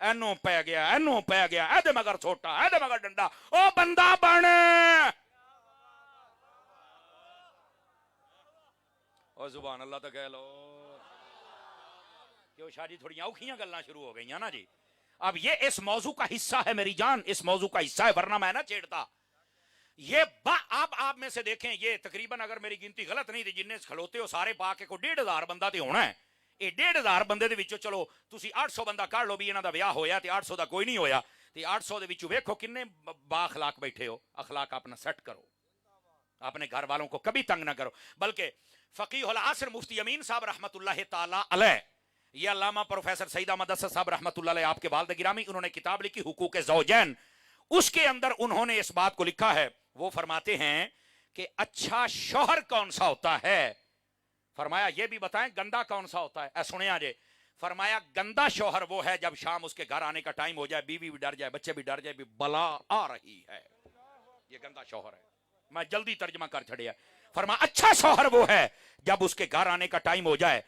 एनो पै गया, एनो पै गया, एदे मगर छोटा, एदे मगर डंडा, ओ बंदा बन। ओ सुभान अल्लाह तो कह लो। क्यों शाह जी थोड़ी औखियां गल्लां शुरू हो गई ना जी। अब ये इस मौजू का हिस्सा है मेरी जान, इस मौजू का हिस्सा है, वरना मैं ना छेड़ता। ये आप में से देखें, ये तकरीबन अगर मेरी गिनती गलत नहीं थी जिन्ने खलोते हो सारे पा के को 1,500 बंदा तो होना है। ये 1,500 बंदे दे विचों चलो तुसी 800 बंदा कर लो भी इन्हां दा ब्याह होया ते 800 दा कोई नहीं होया, ते 800 दे विचों वेखो किन्ने बाअखलाक बैठे हो। अखलाक अपना सेट करो, अपने घर वालों को कभी तंग ना करो। बल्कि फकीहुल असर मुफ्ती अमीन साहब रहमतुल्लाह ताला अलैह, ये अल्लामा प्रोफेसर सईद अहमद असद साहब रहमतुल्लाह अलैह आपके वालिद गिरामी, उन्होंने किताब लिखी हुकूक ज़ौजैन, उसके अंदर उन्होंने इस बात को लिखा है। वो फरमाते हैं कि अच्छा शौहर कौन सा होता है? फरमाया ये भी बताएं गंदा कौन सा होता है। सुने आजे, फरमाया गंदा शौहर वो है जब शाम उसके घर आने का टाइम हो जाए, बीवी भी डर जाए, बच्चे भी डर जाए, भी बला आ रही है, ये गंदा शौहर है। मैं जल्दी तर्जमा कर छड़िया। फरमा अच्छा शौहर वो है जब उसके घर आने का टाइम हो जाए,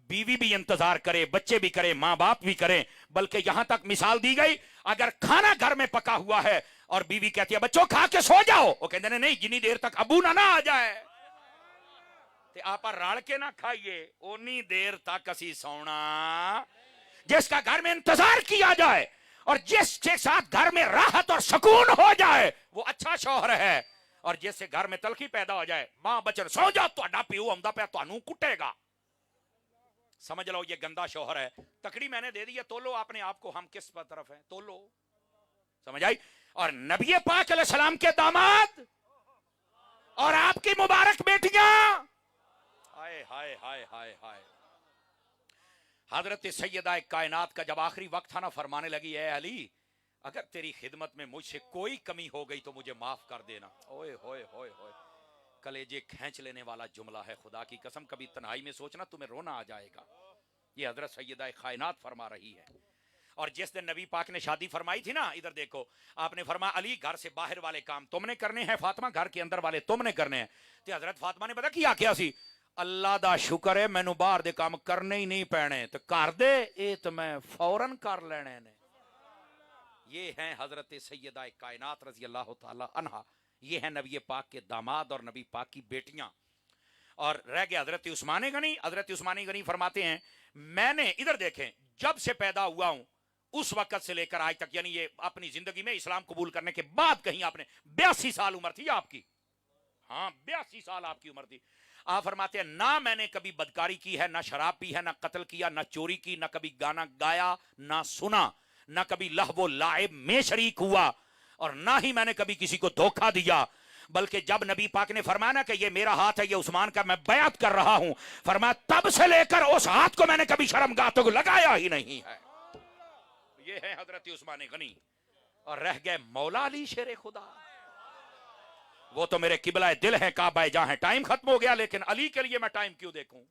बीवी भी इंतजार करे, बच्चे भी करे, मां बाप भी करें। बल्कि यहां तक मिसाल दी गई, अगर खाना घर में पका हुआ है और बीवी कहती है बच्चों खा के सो जाओ, वो कहते हैं नहीं जितनी देर तक अबू ना आ जाए ते आप रल के ना खाइए, उन्नी देर तक असी सोना। जिसका घर में इंतजार किया जाए और जिसके साथ घर में राहत और सुकून हो जाए वो अच्छा शौहर है। और जिससे घर में तलखी पैदा हो जाए, मां बचन सो जाओ तुहाडा पिओ आंदा पिया तुहानू कुटेगा, समझ लो ये गंदा शौहर है। तकड़ी मैंने दे दी है, तोलो अपने आप को हम किस तरफ है, तोलो। समझ आई? और नबी पाक अलैहिस्सलाम के दामाद और आपकी मुबारक बेटियां, हाय हाय हाय हाय हाय, हजरत सैयदा कायनात का जब आखिरी वक्त था ना, फरमाने लगी है अली अगर तेरी खिदमत में मुझसे कोई कमी हो गई तो मुझे माफ कर देना। ओए होए होए होए, कलेजे खींच लेने वाला जुमला है, खुदा की कसम कभी तन्हाई में सोचना तुम्हें रोना आ जाएगा। ये हजरत सैयदा कायनात फरमा रही है। और जिस दिन नबी पाक ने शादी फरमाई थी ना, इधर देखो, आपने फरमाया अली घर से बाहर वाले काम तुमने करने हैं, फातिमा घर के अंदर वाले तुमने करने हैं। तो हजरत फातिमा ने पता किया क्या सी, अल्लाह दा शुक्र है मैनू बाहर दे काम करने ही नहीं पैने, तो कर दे ये तो मैं फौरन कर लेने ने। یہ ہیں حضرت سیدہ کائنات رضی اللہ تعالی عنہا، یہ ہیں نبی پاک کے داماد اور نبی پاک کی بیٹیاں. اور رہ گیا حضرت عثمان غنی. حضرت عثمان غنی فرماتے ہیں میں نے ادھر دیکھیں جب سے پیدا ہوا ہوں اس وقت سے لے کر آج تک، یعنی یہ اپنی زندگی میں اسلام قبول کرنے کے بعد کہیں آپ نے 82 سال عمر تھی آپ کی، ہاں 82 سال آپ کی عمر تھی. آپ فرماتے ہیں نہ میں نے کبھی بدکاری کی ہے، نہ شراب پی ہے، نہ قتل کیا، نہ چوری کی، نہ کبھی گانا گایا، نہ سنا، نہ کبھی لہو و لعب میں شریک ہوا، اور نہ ہی میں نے کبھی کسی کو دھوکہ دیا. بلکہ جب نبی پاک نے فرمایا نا کہ یہ میرا ہاتھ ہے، یہ عثمان کا، میں بیعت کر رہا ہوں، فرمایا تب سے لے کر اس ہاتھ کو میں نے کبھی شرمگاہ تک لگایا ہی نہیں ہے. یہ ہے حضرت عثمان غنی. اور رہ گئے مولا علی شیر خدا، وہ تو میرے قبلہ دل ہے، کعبہ جہاں ہے. ٹائم ختم ہو گیا، لیکن علی کے لیے میں ٹائم کیوں دیکھوں؟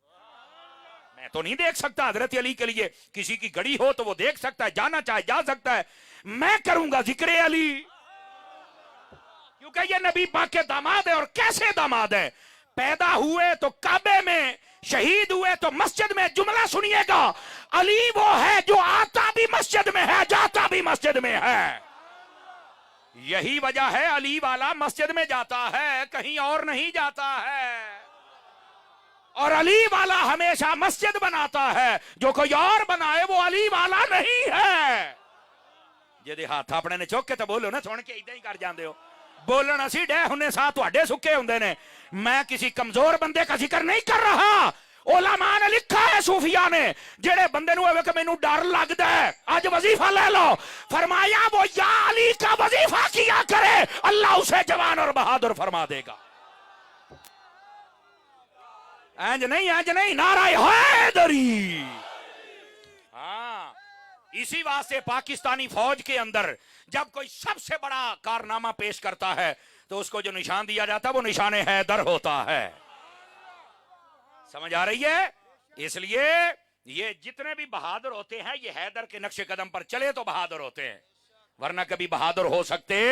میں تو نہیں دیکھ سکتا. حضرت علی کے لیے کسی کی گھڑی ہو تو وہ دیکھ سکتا ہے، جانا چاہے جا سکتا ہے. میں کروں گا ذکر علی کیونکہ یہ نبی پاک کے داماد ہے. اور کیسے داماد ہے؟ پیدا ہوئے تو کعبے میں، شہید ہوئے تو مسجد میں. جملہ سنیے گا، علی وہ ہے جو آتا بھی مسجد میں ہے، جاتا بھی مسجد میں ہے. یہی وجہ ہے علی والا مسجد میں جاتا ہے، کہیں اور نہیں جاتا ہے. اور علی والا ہمیشہ مسجد بناتا ہے، جو کوئی اور بنائے وہ علی والا نہیں ہے. جے ہاتھ اپنے نے چوک کے تو بولو نا، سن کے ادھر ہی کر جاندے ہو. بولنا سی ڈے ہونے ساتھ تواڈے سکے ہوندے نے. میں کسی کمزور بندے کا ذکر نہیں کر رہا. علماء نے لکھا ہے، صوفیاء نے، جڑے بندے نو ہوے کہ مینوں ڈر لگدا ہے اج وظیفہ لے لو، فرمایا وہ یا علی کا وظیفہ کیا کرے، اللہ اسے جوان اور بہادر فرما دے گا. انج نہیں، نعرہ حیدری. ہاں اسی واسطے پاکستانی فوج کے اندر جب کوئی سب سے بڑا کارنامہ پیش کرتا ہے تو اس کو جو نشان دیا جاتا ہے وہ نشان حیدر ہوتا ہے. سمجھ آ رہی ہے؟ اس لیے یہ جتنے بھی بہادر ہوتے ہیں یہ حیدر کے نقش قدم پر چلے تو بہادر ہوتے ہیں، ورنہ کبھی بہادر ہو سکتے.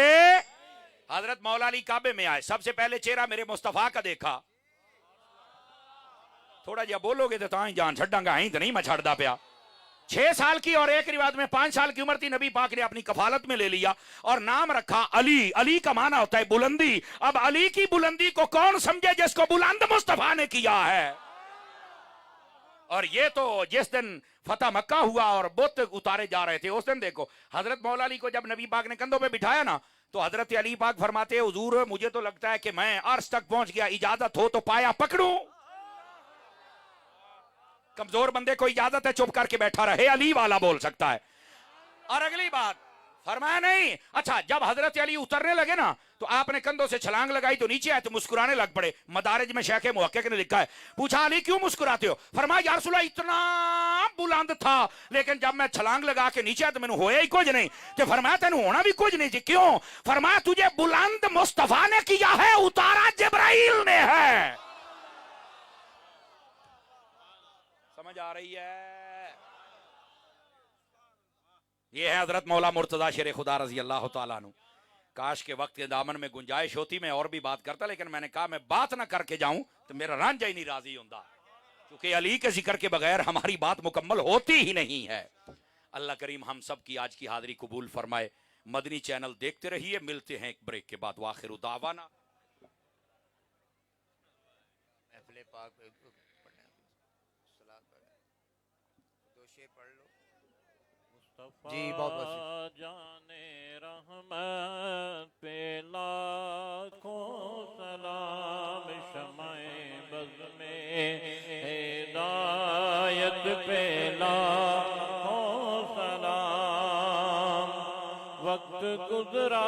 حضرت مولا علی کعبے میں آئے، سب سے پہلے چہرہ میرے مصطفیٰ کا دیکھا. تھوڑا جہا بولو گے تو تاں جان چھڈاں گا، ہی تو نہیں میں چھڑدا پیا. 6 سال کی اور ایک روایت میں 5 سال کی عمر تھی. نبی پاک نے اپنی کفالت میں لے لیا اور نام رکھا علی. علی کا معنی ہوتا ہے بلندی. اب علی کی بلندی کو کون سمجھے جس کو بلند مصطفیٰ نے کیا ہے. اور یہ تو جس دن فتح مکہ ہوا اور بت اتارے جا رہے تھے اس دن دیکھو حضرت مولا علی کو جب نبی پاک نے کندھوں پہ بٹھایا نا تو حضرت علی پاک فرماتے ہیں حضور مجھے تو لگتا ہے کہ میں عرش تک پہنچ گیا، اجازت ہو تو پایا پکڑوں. کمزور بندے کو اجازت ہے چپ کر کے بیٹھا رہے، علی والا بول سکتا ہے. اور اگلی بات فرمایا نہیں. اچھا جب حضرت علی اترنے لگے نا تو آپ نے کندھوں سے چھلانگ لگائی تو نیچے آئے تو مسکرانے لگ پڑے. مدارج میں شیخ محقق نے لکھا ہے، پوچھا علی کیوں مسکراتے ہو؟ فرمایا یا رسول اللہ اتنا بلند تھا لیکن جب میں چھلانگ لگا کے نیچے آیا تو میں نے ہویا ہی کچھ نہیں. تو فرمایا تینوں ہونا بھی کچھ نہیں جی. کیوں؟ فرمایا تجھے بلند مصطفیٰ نے کیا ہے، اتارا جبرائیل نے ہے. سمجھ آ رہی ہے؟ یہ ہے حضرت مولا مرتضی شیر خدا رضی اللہ تعالیٰ عنہ. کاش کے وقت کے دامن میں گنجائش ہوتی میں اور بھی بات کرتا، لیکن میں نے کہا میں بات نہ کر کے جاؤں تو میرا رانجھا ہی نہیں راضی ہوندا، کیونکہ علی کے ذکر کے بغیر ہماری بات مکمل ہوتی ہی نہیں ہے. اللہ کریم ہم سب کی آج کی حاضری قبول فرمائے. مدنی چینل دیکھتے رہیے. ملتے ہیں ایک بریک کے بعد. وآخر دعوانا جی بہت بہت جانے رحمت پہ لاکھوں سلام، شمع بز میں ہدایت پہ لاکھوں سلام. وقت گزرا